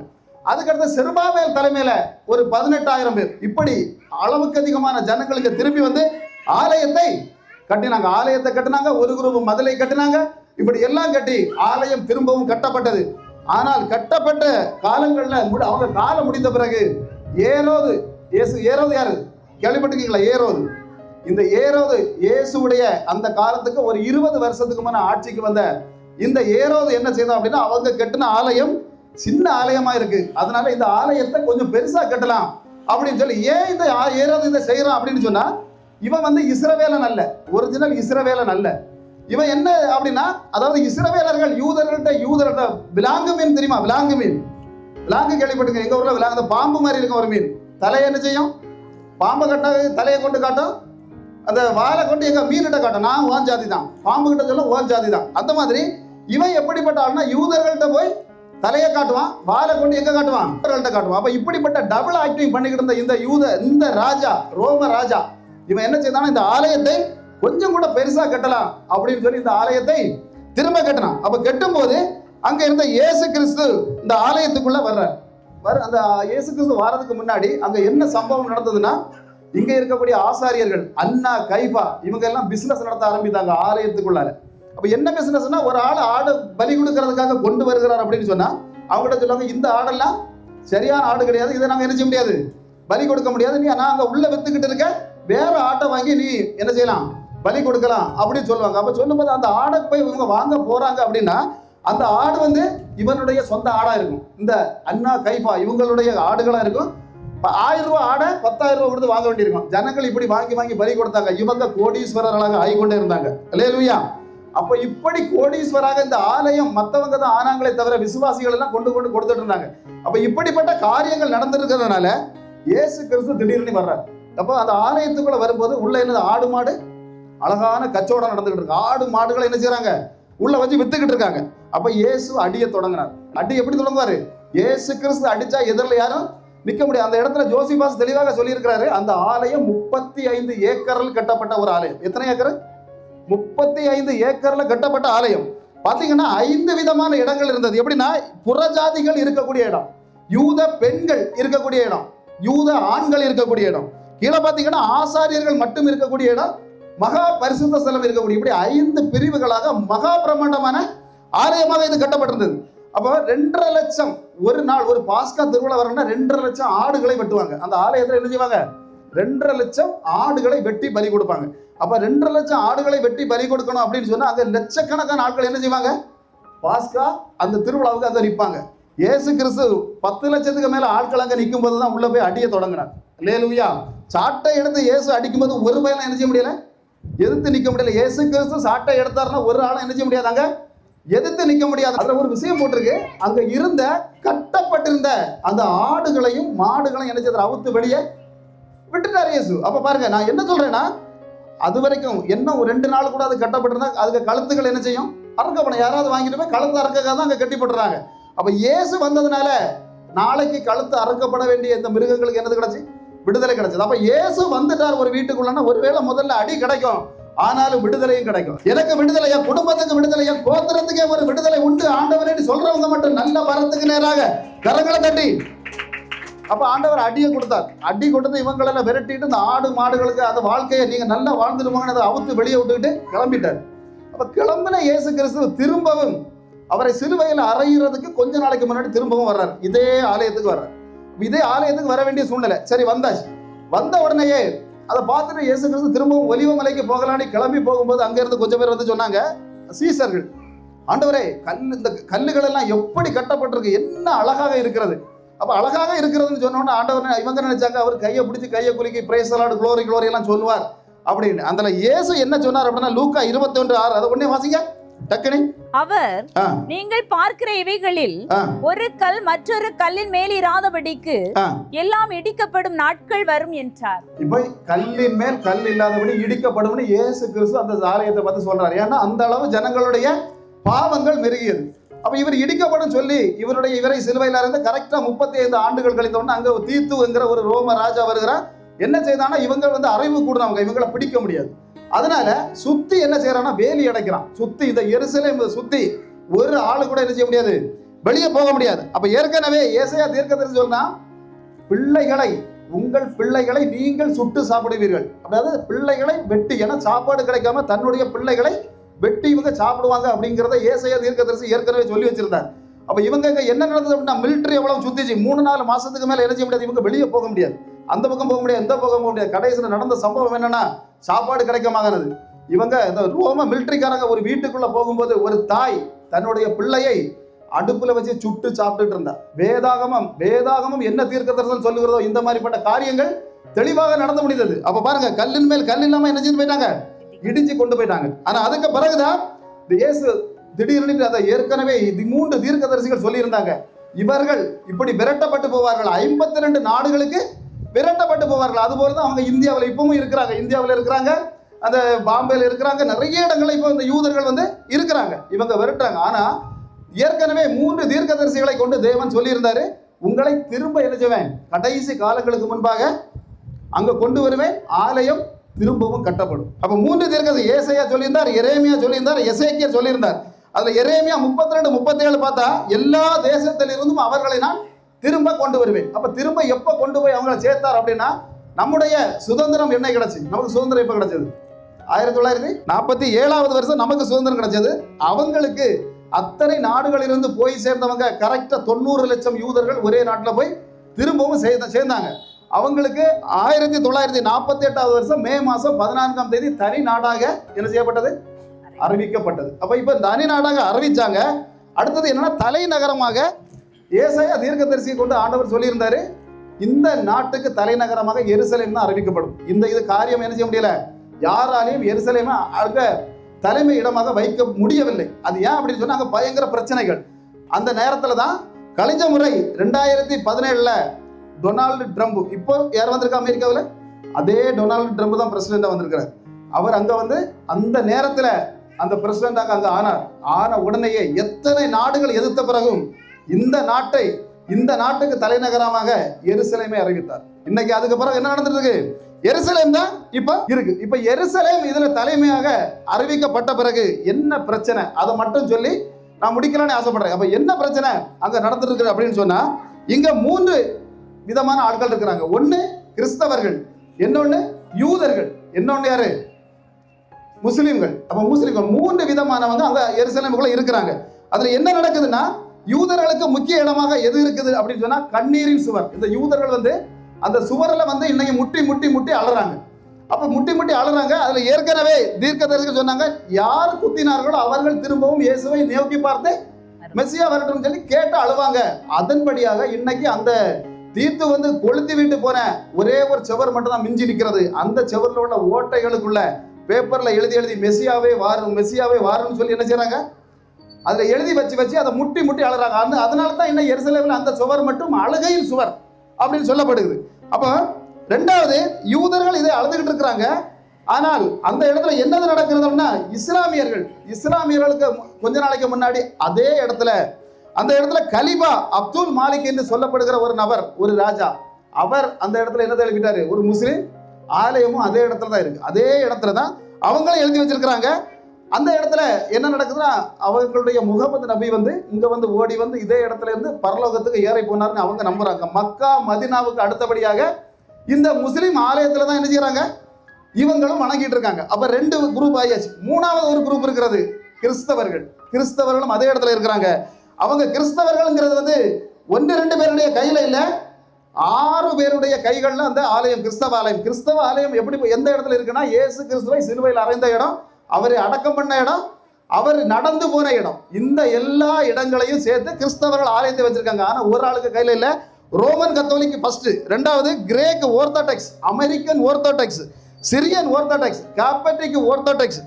அதுக்கடுத்து செருபாபேல் தலைமையில ஒரு 18,000 பேர். இப்படி அளவுக்கு அதிகமான ஜனங்களுக்கு திரும்பி வந்து ஆலயத்தை கட்டினாங்க. ஆலயத்தை கட்டினாங்க, ஒரு குரூப் மதிலை கட்டினாங்க. இப்படி எல்லாம் கட்டி ஆலயம் திரும்பவும் கட்டப்பட்டது. ஆனால் கட்டப்பட்ட காலங்களில் அவங்க காலம் முடிந்த பிறகு ஏரோது யாரு கேள்விப்பட்டிருக்கீங்களா? ஏரோது. இந்த ஏரோது இயேசுடைய அந்த காலத்துக்கு ஒரு 20 வருஷத்துக்கு முன்ன ஆட்சிக்கு வந்த இந்த ஏரோது என்ன செய்தோம் அப்படின்னா, அவங்க கட்டின ஆலயம் சின்ன ஆலயமா இருக்கு. அதனால இந்த ஆலயத்தை கொஞ்சம் பெருசா கட்டலாம் அப்படின்னு சொல்லி ஏன் இந்த ஏரோது இதை செய்யறான் அப்படின்னு சொன்னா, இவன் வந்து இஸ்ரவேலன் அல்ல, ஒரிஜினல் இஸ்ரவேலன் அல்ல. இவன் என்ன அப்படின்னா, அதாவது இஸ்ரவேலர்கள் யூதர்கள்ட்ட விலாங்கு மீன் தெரியுமா? விலாங்கு மீன், விலாங்கு கேள்விப்பட்டிருக்கேன். எங்க ஊர்ல விலாங்கு, அந்த பாம்பு மாதிரி இருக்கும் ஒரு மீன். தலையை என்ன செய்யும்? பாம்பை கட்ட தலையை கொண்டு காட்டும், அந்த வாழை கொண்டு எங்க மீன்கிட்ட காட்டும். நான் ஓன் ஜாதி தான், பாம்பு கிட்ட சொல்ல ஓன் ஜாதி தான். அந்த மாதிரி இவன் எப்படிப்பட்ட ஆள்னா, யூதர்கள்ட்ட போய் தலையை காட்டுவான், வாழை கொண்டு எங்க காட்டுவான்? யூதர்கள்ட்ட காட்டுவான். அப்ப இப்படிப்பட்ட டபுள் ஆக்டிங் பண்ணிக்கிட்டு இருந்த இந்த ராஜா, ரோம ராஜா, இவன் என்ன செய்தானா, இந்த ஆலயத்தை கொஞ்சம் கூட பெருசா கட்டலாம் அப்படின்னு சொல்லி இந்த ஆலயத்தை திரும்ப கட்டினான். அப்ப கட்டும் போது அங்க இருந்த இயேசு கிறிஸ்து இந்த ஆலயத்துக்குள்ள வர்றார். அந்த இயேசு கிறிஸ்து வாரதுக்கு முன்னாடி அங்க என்ன சம்பவம் நடந்ததுன்னா, இங்க இருக்கக்கூடிய ஆசாரியர்கள் அன்னா, கைபா, இவங்க எல்லாம் பிசினஸ் நடத்த ஆரம்பித்தாங்க ஆலயத்துக்குள்ளார. அப்ப என்ன பிசினஸ்னா, ஒரு ஆடு பலி கொடுக்கறதுக்காக கொண்டு வருகிறார் அப்படின்னு சொன்னா அவங்ககிட்ட சொல்லுவாங்க, இந்த ஆடெல்லாம் சரியான ஆடு கிடையாது, இதை நாங்க என்ன செய்ய முடியாது, பலி கொடுக்க முடியாது, நீ நான் அங்க உள்ள வித்துக்கிட்டு இருக்க, வேற ஆட்டை வாங்கி நீ என்ன செய்யலாம், பலி கொடுக்கலாம் அப்படின்னு சொல்லுவாங்க. அப்ப சொல்லும்போது அந்த ஆடை போய் இவங்க வாங்க போறாங்க அப்படின்னா, அந்த ஆடு வந்து இவனுடைய சொந்த ஆடா இருக்கும். இந்த அன்னா, கைபா இவங்களுடைய ஆடுகளா இருக்கும். 1000 ரூபாய் ஆடை 10,000 ரூபாய் கொடுத்து வாங்க வேண்டியிருக்கும். ஜனங்கள் இப்படி வாங்கி பலி கொடுத்தாங்க. இவங்க கோடீஸ்வரர்களாக ஆகிக்கொண்டே இருந்தாங்க. அல்லேலூயா. அப்ப இப்படி கோடீஸ்வராக இந்த ஆலயம் மற்றவங்க தான் ஆனாங்களே தவிர விசுவாசிகள் எல்லாம் கொண்டு கொடுத்துட்டு இருந்தாங்க. அப்ப இப்படிப்பட்ட காரியங்கள் நடந்திருக்கிறதுனால இயேசு கிறிஸ்து திடீர்னு வர்றார். அப்போ அந்த ஆலயத்துக்குள்ள வரும்போது உள்ள என்னது, ஆடு மாடு அழகான கச்சோடம் நடந்துகிட்டு இருக்கு. ஆடு மாடுகளை என்ன செய்யறாங்க, உள்ள வச்சு வித்துக்கிட்டு இருக்காங்க. அப்ப இயேசு அடிய தொடங்கினார். அடி எப்படி தொடங்குவாரு? இயேசு கிறிஸ்து அடிச்சா எதிரில் யாரும் நிக்க முடியாது. அந்த இடத்துல ஜோசிபாஸ் தெளிவாக சொல்லியிருக்கிறாரு, அந்த ஆலயம் 35 ஏக்கரில் கட்டப்பட்ட ஒரு ஆலயம். எத்தனை ஏக்கர்? 35 ஏக்கர்ல கட்டப்பட்ட ஆலயம். பாத்தீங்கன்னா 5 விதமான இடங்கள் இருந்தது. எப்படின்னா, புறஜாதிகள் இருக்கக்கூடிய இடம், யூத பெண்கள் இருக்கக்கூடிய இடம், யூத ஆண்கள் இருக்கக்கூடிய இடம், கீழே பாத்தீங்கன்னா ஆசாரியர்கள் மட்டும் இருக்கக்கூடிய இடம், மகா பரிசுத்த ஸ்தலம் இருக்கக்கூடிய, இப்படி 5 பிரிவுகளாக மகா பிரமாண்டமான ஆலயமாக இது கட்டப்பட்டிருந்தது. அப்போ 2.5 லட்சம் ஒரு நாள், ஒரு பாஸ்கா திருவிழா வரணும்னா 2.5 லட்சம் ஆடுகளை வெட்டுவாங்க. அந்த ஆலயத்தில் என்ன செய்வாங்க, 2.5 லட்சம் ஆடுகளை வெட்டி பலி கொடுப்பாங்க. அப்ப 2.5 லட்சம் ஆடுகளை வெட்டி பலி கொடுக்கணும் அப்படின்னு சொன்னா அங்க லட்சக்கணக்கான ஆட்கள் என்ன செய்வாங்க, பாஸ்கா அந்த திருவிழாவுக்கு அங்க நிற்பாங்க. இயேசு கிறிஸ்து 10 லட்சத்துக்கு மேல ஆட்கள் அங்க நிற்கும் போதுதான் உள்ள போய் அடிய தொடங்கினார். அல்லேலூயா. சாட்டை எடுத்து இயேசு அடிக்கும் போது ஒரு பையனை என்ன செய்ய முடியல, எதிர்த்து நிற்க முடியல. இயேசு கிறிஸ்து சாட்டை எடுத்தாருன்னா ஒரு ஆளும் என்ன செய்ய முடியாது, அங்க எதிர்த்து நிற்க முடியாது. அதுல ஒரு விஷயம் போட்டிருக்கு, அங்க இருந்த கட்டப்பட்டிருந்த அந்த ஆடுகளையும் மாடுகளையும் என்ன செய்தார், அவுத்து வெளியே விட்டுட்டார் இயேசு. அப்ப பாருங்க, நான் என்ன சொல்றேன்னா, அது வரைக்கும் என்ன ஒரு 2 நாள் கூட அது கட்டப்பட்டிருந்தா அதுக்கு கழுத்துக்கள் என்ன செய்யும், அறுக்கப்படும். யாராவது வாங்கிட்டு போய் கழுத்து அறுக்கக்காக தான் அங்க கட்டி போட்டுறாங்க. அப்ப இயேசு வந்ததுனால நாளைக்கு கழுத்து அறுக்கப்பட வேண்டிய இந்த மிருகங்களுக்கு என்னது கிடைச்சு, விடுதலை கிடைச்சது. அப்ப இயேசு வந்துட்டார் ஒரு வீட்டுக்குள்ளனா, ஒருவேளை முதல்ல அடி கிடைக்கும், ஆனாலும் விடுதலையும் கிடைக்கும். எனக்கு விடுதலையா, குடும்பத்துக்கு விடுதலையா, கோத்திரத்துக்கே ஒரு விடுதலை உண்டு ஆண்டவரே சொல்றவங்க மட்டும் நல்ல வரத்துக்கு நேராக கரங்களை தட்டி. அப்ப ஆண்டவர் அடியை கொடுத்தார். அடி கொடுத்து இவங்களெல்லாம் விரட்டிட்டு இந்த ஆடு மாடுகளுக்கு அந்த வாழ்க்கையை நீங்க நல்லா வாழ்ந்துடுவாங்கன்னு அதை அவுத்து வெளியே விட்டுக்கிட்டு கிளம்பிட்டார். அப்ப கிளம்பின இயேசு கிறிஸ்து திரும்பவும் அவரை சிலுவையில் அறையிறதுக்கு கொஞ்ச நாளைக்கு முன்னாடி திரும்பவும் வர்றார். இதே ஆலயத்துக்கு வர்றார். இதே ஆலயத்துக்கு வர வேண்டிய சூழ்நிலை. சரி, வந்தாச்சு. வந்த உடனேயே அதை பார்த்துட்டு இயேசு கிறிஸ்து திரும்பவும் ஒலிவ மலைக்கு போகலான்னு கிளம்பி போகும்போது அங்க இருந்து கொஞ்சம் பேர் வந்து சொன்னாங்க, சீசர்கள், ஆண்டவரே இந்த கல்லுகள் எல்லாம் எப்படி கட்டப்பட்டிருக்கு, என்ன அழகாக இருக்கிறது. அப்ப அழகாக இருக்கிறதுன்னு சொன்னோன்னா ஆண்டவர் இவங்க நினைச்சாங்க அவர் கையை பிடிச்சி கையை குலுக்கி பிரைஸ் அலாட் க்ளோரி க்ளோரி எல்லாம் சொல்லுவார் அப்படின்னு. அதுல இயேசு என்ன சொன்னார் அப்படின்னா, லூக்கா 21:6, அதை உடனே வாசிங்க டக்குனு. அவர், நீங்கள் பார்க்கிற இவைகளில் ஒரு கல் மற்றொரு கல்லின் மேல் இராதபடிக்கு எல்லாம் இடிக்கப்படும் நாட்கள் வரும் என்றார். இப்ப கல்லின் மேல் கல் இல்லாதபடி இடிக்கப்படும் இயேசு கிறிஸ்து அந்த ஆலயத்தை பார்த்து சொல்றாரு. ஏன்னா அந்த அளவு ஜனங்களுடைய பாவங்கள் மெருகியது. அப்ப இவர் இடிக்கப்படும் சொல்லி இவரை சிலுவையில் இருந்து கரெக்டா 35 ஆண்டுகள் கழித்தோன்னு அங்க தீத்துங்கிற ஒரு ரோம ராஜா வருகிறார். என்ன செய்தானா, இவங்க அறிவு கூடுறவங்க, இவங்களை பிடிக்க முடியாது. அதனால சுத்தி என்ன செய்யறான்னா வேலி அடைக்கிறான். சுத்தி இந்த எருசலேம் சுத்தி ஒரு ஆளு கூட என்ன செய்ய முடியாது, வெளியே போக முடியாது. அப்ப ஏற்கனவே ஏசாயா தீர்க்கதரிசி சொன்னா, உங்கள் பிள்ளைகளை நீங்கள் சுட்டு சாப்பிடுவீர்கள். அதாவது பிள்ளைகளை வெட்டி, ஏன்னா சாப்பாடு கிடைக்காம தன்னுடைய பிள்ளைகளை வெட்டி இவங்க சாப்பிடுவாங்க அப்படிங்கிறத ஏசாயா தீர்க்கதரிசி ஏற்கனவே சொல்லி வச்சிருந்தார். அப்ப இவங்க என்ன நடந்தது அப்படின்னா, மிலிட்டரி எவ்வளவு சுத்திச்சு, 3-4 மாசத்துக்கு மேல என்ன செய்ய முடியாது, இவங்க வெளியே போக முடியாது, அந்த பக்கம் போக முடியாது, இந்த பக்கம் போக முடியாது. கடைசியில் நடந்த சம்பவம் என்னன்னா, சாப்பாடு கிடைக்கமாகிறது. இவங்க இந்த ரோம மிலிட்டரிக்காரங்க ஒரு வீட்டுக்குள்ள போகும்போது ஒரு தாய் தன்னுடைய பிள்ளையை அடுப்புல வச்சு சுட்டு சாப்பிட்டுட்டு இருந்தா. வேதாகமம் என்ன தீர்க்கதரிசனம் சொல்லுகிறதோ இந்த மாதிரிப்பட்ட காரியங்கள் தெளிவாக நடந்து முடிந்தது. அப்ப பாருங்க, கல்லின் மேல் கல் இல்லாம என்ன செஞ்சு போயிட்டாங்க, இடிஞ்சு கொண்டு போயிட்டாங்க. ஆனா அதுக்கு பிறகுதான் இயேசு திடீர்னு அதை ஏற்கனவே 3 தீர்க்கதரிசிகள் சொல்லி இருந்தாங்க, இவர்கள் இப்படி விரட்டப்பட்டு போவார்கள், 52 நாடுகளுக்கு விரட்டப்பட்டு போவார்கள். அதுபோலதான் அவங்க இந்தியாவில் இப்பவும் இருக்கிறாங்க. இந்தியாவில் இருக்கிறாங்க, அந்த பாம்பேல இருக்கிறாங்க, நிறைய இடங்கள்ல இப்போ இந்த யூதர்கள் இருக்கிறாங்க. இவங்க விரட்டுறாங்க. ஆனா ஏற்கனவே 3 தீர்க்கதரிசிகளை கொண்டு தேவன் சொல்லி இருந்தாரு, உங்களை திரும்ப என்ன செய்வேன், கடைசி காலங்களுக்கு முன்பாக அங்க கொண்டு வருவேன், ஆலயம் திரும்பவும் கட்டப்படும். அப்ப 3 தீர்க்கதரிசி, ஏசாயா சொல்லியிருந்தார், எரேமியா சொல்லியிருந்தார், எசேக்கியேல் சொல்லியிருந்தார். அதுல எரேமியா 32-37 பார்த்தா, எல்லா தேசத்திலிருந்தும் அவர்களை நான் திரும்ப கொண்டு வருவேன். அப்ப திரும்ப எப்ப கொண்டு போய் அவங்களை சேர்த்தார் அப்படின்னா, நம்முடைய சுதந்திரம் என்ன கிடைச்சு, நமக்கு சுதந்திரம் எப்ப கிடைச்சது, 1947 வருஷம் நமக்கு சுதந்திரம் கிடைச்சது. அவங்களுக்கு அத்தனை நாடுகளிலிருந்து போய் சேர்ந்தவங்க கரெக்டா 90 லட்சம் யூதர்கள் ஒரே நாட்டில் போய் திரும்பவும் சேர்ந்தாங்க. அவங்களுக்கு 1948 வருஷம் மே மாசம் 14ஆம் தேதி தனி நாடாக என்ன செய்யப்பட்டது, அறிவிக்கப்பட்டது. அப்ப இப்ப தனி நாடாக அறிவிச்சாங்க. அடுத்தது என்னன்னா, தலைநகரமாக ஏசாயா தீர்க்கதரிசியை கொண்டு ஆண்டவர் சொல்லியிருந்தாரு, இந்த நாட்டுக்கு தலைநகரமாக எருசலேம் தான் அறிவிக்கப்படும். இது காரியம் என்ன செய்ய முடியல, யாராலையும் எருசலேமை அங்க தலைமை இடமாக வைக்க முடியவில்லை. அது ஏன் அப்படின்னு சொன்னா, அங்க பயங்கர பிரச்சனைகள். அந்த நேரத்துல தான் கழிஞ்ச முறை 2017 டொனால்டு ட்ரம்ப், இப்போ யார் வந்திருக்கா அமெரிக்காவில், அதே டொனால்டு ட்ரம்ப் தான் பிரசிடென்டா வந்திருக்கிறார். அவர் அங்க அந்த நேரத்துல அந்த பிரசிடென்டாக அங்க ஆன உடனேயே எத்தனை நாடுகள் எதிர்த்த பிறகும் இந்த நாட்டுக்கு தலைநகரமாக எருசலேமை அறிவித்தார். இன்னைக்கு அதுக்கு பிறகு என்ன நடந்துட்டு இருக்கு, எருசலேம் தான் இப்ப இருக்கு. இப்ப எருசலேம் இதுல தலைமையாக அறிவிக்கப்பட்ட பிறகு என்ன பிரச்சனை, அதை மட்டும் சொல்லி நான் முடிக்கலான்னு ஆசைப்படுறேன். அப்ப என்ன பிரச்சனை அங்க நடந்துட்டு இருக்கு அப்படின்னு சொன்னா, இங்க 3 விதமான ஆட்கள் இருக்கிறாங்க. ஒன்னு கிறிஸ்தவர்கள், இன்னொன்னு யூதர்கள், இன்னொன்னு யாரு, முஸ்லிம்கள். அப்ப முஸ்லிம்கள் 3 விதமானவங்க அங்க எருசலேமுக்குள்ள இருக்கிறாங்க. அதுல என்ன நடக்குதுன்னா, யூதர்களுக்கு முக்கிய இடமாக எது இருக்குது அப்படின்னு சொன்னா, கண்ணீரின் சுவர். இந்த யூதர்கள் அந்த சுவரில் இன்னைக்கு முட்டி அழறாங்க. அப்ப முட்டி அழறாங்க. அதுல ஏற்கனவே தீர்க்கதரிசிகள் சொன்னாங்க, யார் குத்தினார்களோ அவர்கள் திரும்பவும் இயேசுவை நோக்கி பார்த்து மெசியா வரட்டும் சொல்லி கேட்டு அழுவாங்க. அதன்படியாக இன்னைக்கு அந்த தீர்த்து கொளுத்தி விட்டு போன ஒரே ஒரு செவர் மட்டும் தான் மிஞ்சி நிற்கிறது. அந்த செவரில் உள்ள ஓட்டைகளுக்குள்ள பேப்பர்ல எழுதி மெசியாவே வாருன்னு சொல்லி என்ன செய்யறாங்க, அதுல எழுதி வச்சு அதை முட்டி அழறாங்க. அதனால தான் இன்னும் எருசலேமில் அந்த சுவர் மட்டும் அழுகையின் சுவர் அப்படின்னு சொல்லப்படுது. அப்ப 2வது, யூதர்கள் இதை அழுதுகிட்டு இருக்கிறாங்க. ஆனால் அந்த இடத்துல என்னது நடக்கிறதுனா, இஸ்லாமியர்களுக்கு கொஞ்ச நாளைக்கு முன்னாடி அந்த இடத்துல கலிபா அப்துல் மாலிக் என்று சொல்லப்படுகிற ஒரு நபர், ஒரு ராஜா, அவர் அந்த இடத்துல என்ன எழுதிட்டாரு, ஒரு முஸ்லிம் ஆலயமும் அதே இடத்துல தான் இருக்கு. அதே இடத்துல தான் அவங்களும் எழுதி வச்சிருக்கிறாங்க. அந்த இடத்துல என்ன நடக்குதுன்னா, அவங்களுடைய முகமது நபி இங்க ஓடி இதே இடத்துல இருந்து பரலோகத்துக்கு ஏறி போனார்னு அவங்க நம்புறாங்க. மக்கா மதினாவுக்கு அடுத்தபடியாக இந்த முஸ்லிம் ஆலயத்துல தான் என்ன செய்யறாங்க, இவங்களும் வணங்கிட்டு இருக்காங்க. அப்ப 2 குரூப் ஆயாச்சு. 3வது ஒரு குரூப் இருக்கிறது, கிறிஸ்தவர்களும் அதே இடத்துல இருக்கிறாங்க. அவங்க கிறிஸ்தவர்கள்ங்கிறது 1-2 பேருடைய கையில இல்ல, 6 பேருடைய கைகள்ல அந்த ஆலயம், கிறிஸ்தவ ஆலயம் எப்படி எந்த இடத்துல இருக்குன்னா, இயேசு கிறிஸ்துவை சிலுவையில் அறைந்த இடம், அவரை அடக்கம் பண்ண இடம், அவர் நடந்து போன இடம், இந்த எல்லா இடங்களையும் சேர்த்து கிறிஸ்தவர்கள் ஆலயத்தை வச்சிருக்காங்க. ஆனா ஒரு ஆளுக்கு கையில இல்ல. ரோமன் கத்தோலிக் ஃபர்ஸ்ட், 2வது Greek Orthodox, American Orthodox, Syrian Orthodox, Coptic Orthodox,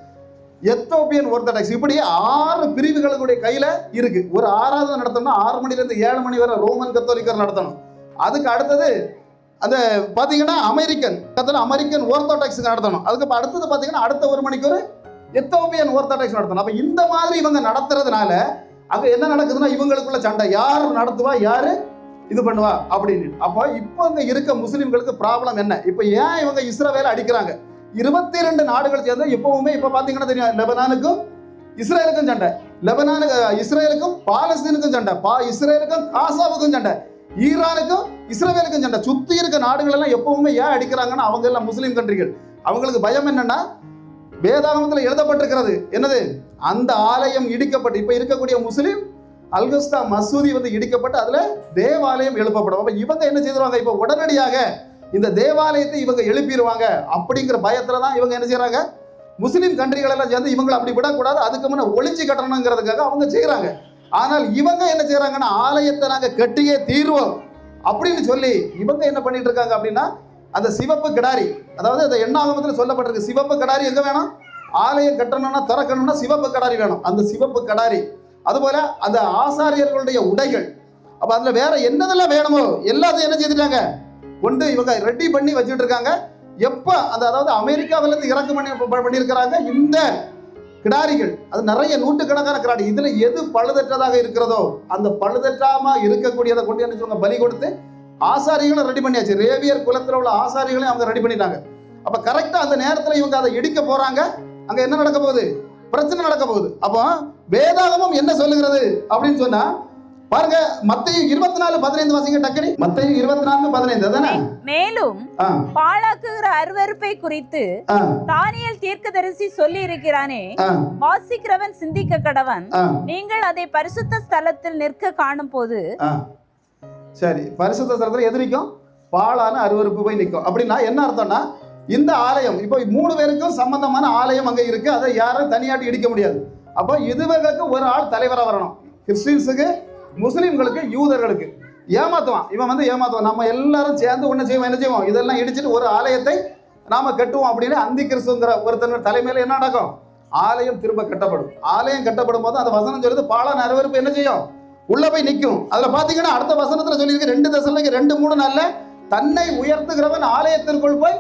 Ethiopian Orthodox, இப்படி 6 பிரிவுகளுடைய கையில இருக்கு. ஒரு ஆராதனை நடத்தணும்னா 6 மணிலேருந்து 7 மணி வரை ரோமன் கத்தோலிக்கர் நடத்தணும். அதுக்கு அடுத்தது அந்த பாத்தீங்கன்னா அமெரிக்கன் ஆர்த்தடாக்ஸ் நடத்தணும். அதுக்கு அடுத்தது பாத்தீங்கன்னா அடுத்த 1 மணிக்கு ஒரு எத்தோப்பியன் ஆர்த்தடாக்ஸ் நடத்தணும். அப்ப இந்த மாதிரி இவங்க நடத்துறதுனால அங்க என்ன நடக்குதுன்னா இவங்களுக்குள்ள சண்டை, யார் நடத்துவா, யாரு இது பண்ணுவா அப்படின்னு. அப்போ இப்போ அங்க இருக்க முஸ்லிம்களுக்கு ப்ராப்ளம் என்ன? இப்போ ஏன் இவங்க இஸ்ரவேலை அடிக்கிறாங்க? 22 நாடுகள் சேர்ந்து எப்பவுமே இப்ப பாத்தீங்கன்னா தெரியும், லெபனானுக்கும் இஸ்ரேலுக்கும் சண்டை, இஸ்ரேலுக்கும் பாலஸ்தீனுக்கும் சண்டை, இஸ்ரேலுக்கும் காசாவுக்கும் சண்டை, ஈரானுக்கும் இஸ்ரேலுக்கும் சண்டை. சுத்தி இருக்க நாடுகள் எல்லாம் எப்பவுமே ஏன் அடிக்கிறாங்கன்னா அவங்க எல்லாம் முஸ்லீம் கண்ட்ரிகள். அவங்களுக்கு பயம் என்னன்னா, வேதாகமத்தில் எழுதப்பட்டிருக்கிறது என்னது, அந்த ஆலயம் இடிக்கப்பட்டு இப்ப இருக்கக்கூடிய முஸ்லீம் அல்கஸ்தா மசூதி வந்து இடிக்கப்பட்டு அதுல தேவாலயம் எழுப்பப்படும். அப்ப இவங்க என்ன செய்வாங்க, இப்ப உடனடியாக இந்த தேவாலயத்தை இவங்க எழுப்பிடுவாங்க அப்படிங்கிற பயத்துல தான் இவங்க என்ன செய்யறாங்க, முஸ்லீம் கண்ட்ரிகள் எல்லாம் சேர்ந்து இவங்களை அப்படி விடக்கூடாது, அதுக்கு முன்ன ஒளிச்சு கட்டணுங்கிறதுக்காக அவங்க செய்யறாங்க. ஆனால் இவங்க என்ன செய்யறாங்கன்னா, ஆலயத்தை நாங்க கட்டியே தீர்வோம் அப்படின்னு சொல்லி இவங்க என்ன பண்ணிட்டு இருக்காங்க அப்படின்னா, அந்த சிவப்பு கிடாரி, அதாவது அந்த எண்ணாகமத்தில் சொல்லப்பட்டிருக்கு, சிவப்பு கிடாரி எங்க வேணும், ஆலயம் கட்டணும்னா திறக்கணும்னா சிவப்பு கிடாரி வேணும், அந்த சிவப்பு கிடாரி. அதுபோல அந்த ஆசாரியர்களுடைய உடைகள், அப்ப அதுல வேற என்னதெல்லாம் வேணுமோ எல்லாத்தையும் என்ன செய்துட்டாங்க, கொண்டு இவங்க ரெடி பண்ணி வச்சுட்டு இருக்காங்க. எப்ப அந்த அதாவது அமெரிக்காவில இருந்து இறக்குமதி பண்ணியிருக்கிறாங்க இந்த கிடாரிகள், அது நிறைய நூற்றுக்கணக்கான கிடாரி. இதுல எது பழுதற்றதாக இருக்கிறதோ அந்த பழுதற்றாம இருக்கக்கூடியதை கொண்டு என்ன சொல்லுவாங்க, பலி கொடுத்து ஆசாரிகளை ரெடி பண்ணியாச்சு. ரேவியர் குலத்தில் உள்ள ஆசாரிகளையும் அவங்க ரெடி பண்ணிட்டாங்க. அப்ப கரெக்டா அந்த நேரத்துல இவங்க அதை இடிக்க போறாங்க. அங்க என்ன நடக்க போகுது, பிரச்சனை நடக்க போகுது. அப்போ வேதாகமம் என்ன சொல்லுகிறது அப்படின்னு சொன்னா பாருங்க, மத்தேயு 24:15 வாசிங்க டக்கனி. மத்தேயு 24:15 அதானே. மேலும் பாழாக்குகிற அருவருப்பை குறித்து தானியேல் தீர்க்கதரிசி சொல்லி இருக்கிறானே, வாசிக்கிறவன் சிந்திக்க கடவன். நீங்கள் அதை பரிசுத்த ஸ்தலத்தில் நிற்க காணும் போது. சரி, பரிசுத்த ஸ்தலத்தில் எது நிற்கும், பாழான அருவருப்பு போய் நிற்கும். அப்படின்னா என்ன அர்த்தம்னா, இந்த ஆலயம் இப்போ 3 பேருக்கும் சம்பந்தமான ஆலயம் அங்க இருக்கு, அதை யாரும் தனியாட்டி இடிக்க முடியாது. அப்போ இதுவர்களுக்கு ஒரு ஆள் தலைவராக வரணும். கிறிஸ்டின்ஸுக்கு, முஸ்லீம்களுக்கு, யூதர்களுக்கு ஏமாத்துவான். இவன் வந்து ஏமாத்துவான். நம்ம எல்லாரும் சேர்ந்து ஒன்று செய்வோம், என்ன செய்வோம், இதெல்லாம் இடிச்சுட்டு ஒரு ஆலயத்தை நாம கட்டுவோம் அப்படின்னு அந்தி கிறிஸ்துங்கிற ஒருத்தர் தலைமையில என்ன நடக்கும், ஆலயம் திரும்ப கட்டப்படும். ஆலயம் கட்டப்படும் போது அந்த வசனம் சொல்லுது, பாழான அருவருப்பு என்ன செய்யும், உள்ள போய் நிற்கும். அதுல பாத்தீங்கன்னா அடுத்த வசனத்துல சொல்லியிருக்கு, 2 தெசலோனிக்கேயர் 2:3 நாள்ல தன்னை உயர்த்துகிறவன் ஆலயத்திற்குள் போய்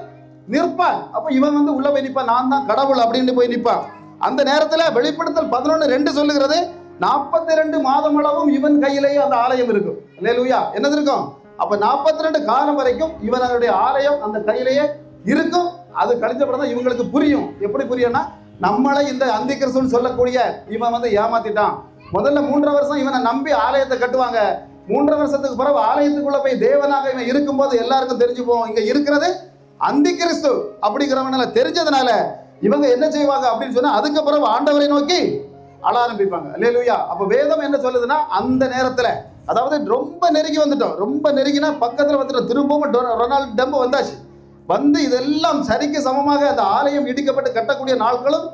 நிற்பான். அப்ப இவன் வந்து உள்ள போய் நிற்பான், நான் தான் கடவுள் அப்படின்னு போய் நிற்பான். அந்த நேரத்துல வெளிப்படுத்தல் 11:2 சொல்லுகிறது, 42 மாதம் அளவும் இவன் கையிலேயே அந்த ஆலயம் இருக்கும். அல்லேலூயா, என்னது இருக்கும், அப்ப 42 காலம் வரைக்கும் இவனுடைய ஆலயம் அந்த கையிலேயே இருக்கும். அது கழிஞ்சப்படம் தான் இவங்களுக்கு புரியும். எப்படி புரியும்னா, நம்மளை இந்த அந்தி கிறிஸ்துன்னு சொல்லக்கூடிய இவன் வந்து ஏமாத்திட்டான். முதல்ல 3 வருஷம் இவனை நம்பி ஆலயத்தை கட்டுவாங்க. 3 வருஷத்துக்கு பிறகு ஆலயத்துக்குள்ள போய் தேவனாக இவன் இருக்கும்போது எல்லாருக்கும் தெரிஞ்சு போவோம், இங்க இருக்கிறது அந்தி கிறிஸ்து அப்படிங்கிறவனால தெரிஞ்சதுனால இவங்க என்ன செய்வாங்க அப்படின்னு சொன்னா, அதுக்கு பிறகு ஆண்டவரை நோக்கி அழ ஆரம்பிப்பாங்க. அல்லேலூயா. அப்ப வேதம் என்ன சொல்லுதுன்னா, அந்த நேரத்துல அதாவது ரொம்ப நெருங்கி வந்துட்டோம், ரொம்ப நெருங்கினா பக்கத்துல வந்துட்டோம், திரும்பவும் ரொனால்டு டம்பு வந்தாச்சு, வந்து இதெல்லாம் சரிக்கு சமமாக அந்த ஆலயம் இடிக்கப்பட்டு கட்டக்கூடிய நாட்களும்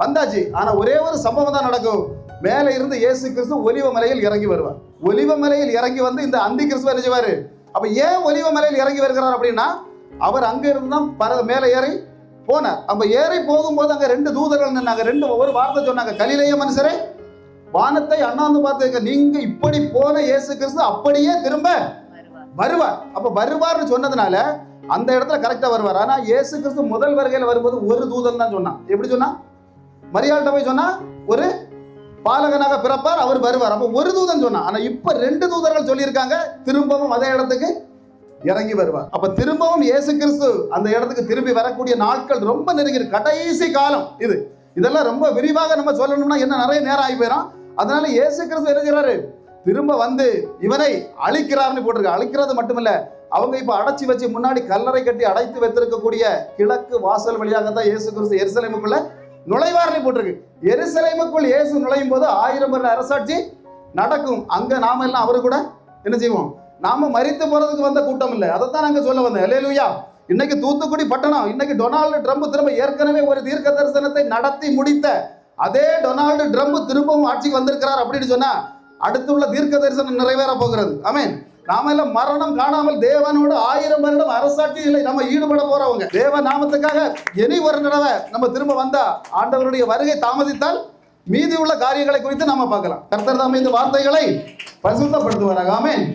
வந்தாச்சு. ஆனா ஒரே ஒரு சம்பவம் தான் நடக்கும், மேல இருந்து இயேசு கிறிஸ்து ஒலிவ மலையில் இறங்கி வருவார். ஒலிவ மலையில் இறங்கி வந்து இந்த அந்தி கிறிஸ்துவ என்ன செய்வாரு. அப்ப ஏன் ஒலிவ மலையில் இறங்கி வருகிறார் அப்படின்னா, அவர் அங்க இருந்து தான் மேல ஏறி போனார். அப்ப ஏறி போகும்போது அங்க 2 தூதர்கள் நின்னாங்க. 2 ஒரு வார்த்தை சொன்னாங்க, கலிலேய மனுஷரே வானத்தை அண்ணாந்து பார்த்து, நீங்க இப்படி போன இயேசு கிறிஸ்து அப்படியே திரும்ப வருவார். அப்ப வருவார்னு சொன்னதுனால அந்த இடத்துல கரெக்டா வருவார். ஆனா இயேசு கிறிஸ்து முதல் வருகையில வரும்போது ஒரு தூதன் தான் சொன்னான். எப்படி சொன்னா, மரியாள்கிட்ட போய் சொன்னா ஒரு பாலகனாக பிறப்பார், அவர் வருவார். அப்ப ஒரு தூதன் சொன்னான். ஆனா இப்ப 2 தூதர்கள் சொல்லியிருக்காங்க, திரும்பவும் அதே இடத்துக்கு இறங்கி வருவார். அப்ப திரும்பவும் இயேசு கிறிஸ்து அந்த இடத்துக்கு திரும்பி வரக்கூடிய நாட்கள் ரொம்ப நெருங்கி, கடைசி காலம் இது. இதெல்லாம் ரொம்ப விரிவாக நம்ம சொல்லணும்னா என்ன நிறைய நேரம் ஆகி போயிடும். அதனால இயேசு கிறிஸ்து என்ன செய்றாரு, திரும்ப வந்து இவனை அழிக்கிறார்னு போட்டிருக்கு. அழிக்கிறது மட்டுமில்ல, அவங்க இப்ப அடைச்சி வச்சு முன்னாடி கல்லறை கட்டி அடைத்து வைத்திருக்கக்கூடிய கிழக்கு வாசல் வழியாக தான் இயேசு கிறிஸ்து எருசலேமுக்குள்ள நுழைவார்னு போட்டிருக்கு. எருசலேமுக்குள் இயேசு நுழையும் போது 1000 வருட அரசாட்சி நடக்கும். அங்க நாம எல்லாம் அவரு கூட என்ன செய்வோம், நாம மரித்து போறதுக்கு வந்த கூட்டம் இல்லை. அதைத்தான் நாங்க சொல்ல வந்தேன். அல்லேலூயா. இன்னைக்கு தூத்துக்குடி பட்டணம், இன்னைக்கு டொனால்டு ட்ரம்ப் திரும்ப ஏற்கனவே ஒரு தீர்க்க தரிசனத்தை நடத்தி முடித்த அதே டொனால்டு ட்ரம்ப் திரும்பவும் ஆட்சிக்கு வந்திருக்கிறார் அப்படின்னு சொன்னா அடுத்துள்ள தீர்க்க தரிசனம் நிறைவேற போகிறது. ஆமென். நாம எல்லாம் மரணம் காணாமல் தேவனோடு 1000 வருடம் அரசாட்சிகளை நம்ம ஈடுபட போறவங்க. தேவ நாமத்துக்காக இனி ஒரு தடவை நம்ம திரும்ப வந்தா, ஆண்டவருடைய வருகை தாமதித்தால் மீதி உள்ள காரியங்களை குறித்து நாம பார்க்கலாம். கர்த்தர் தாமே இந்த வார்த்தைகளை பரிசுத்தப்படுத்துவாராக. ஆமென்.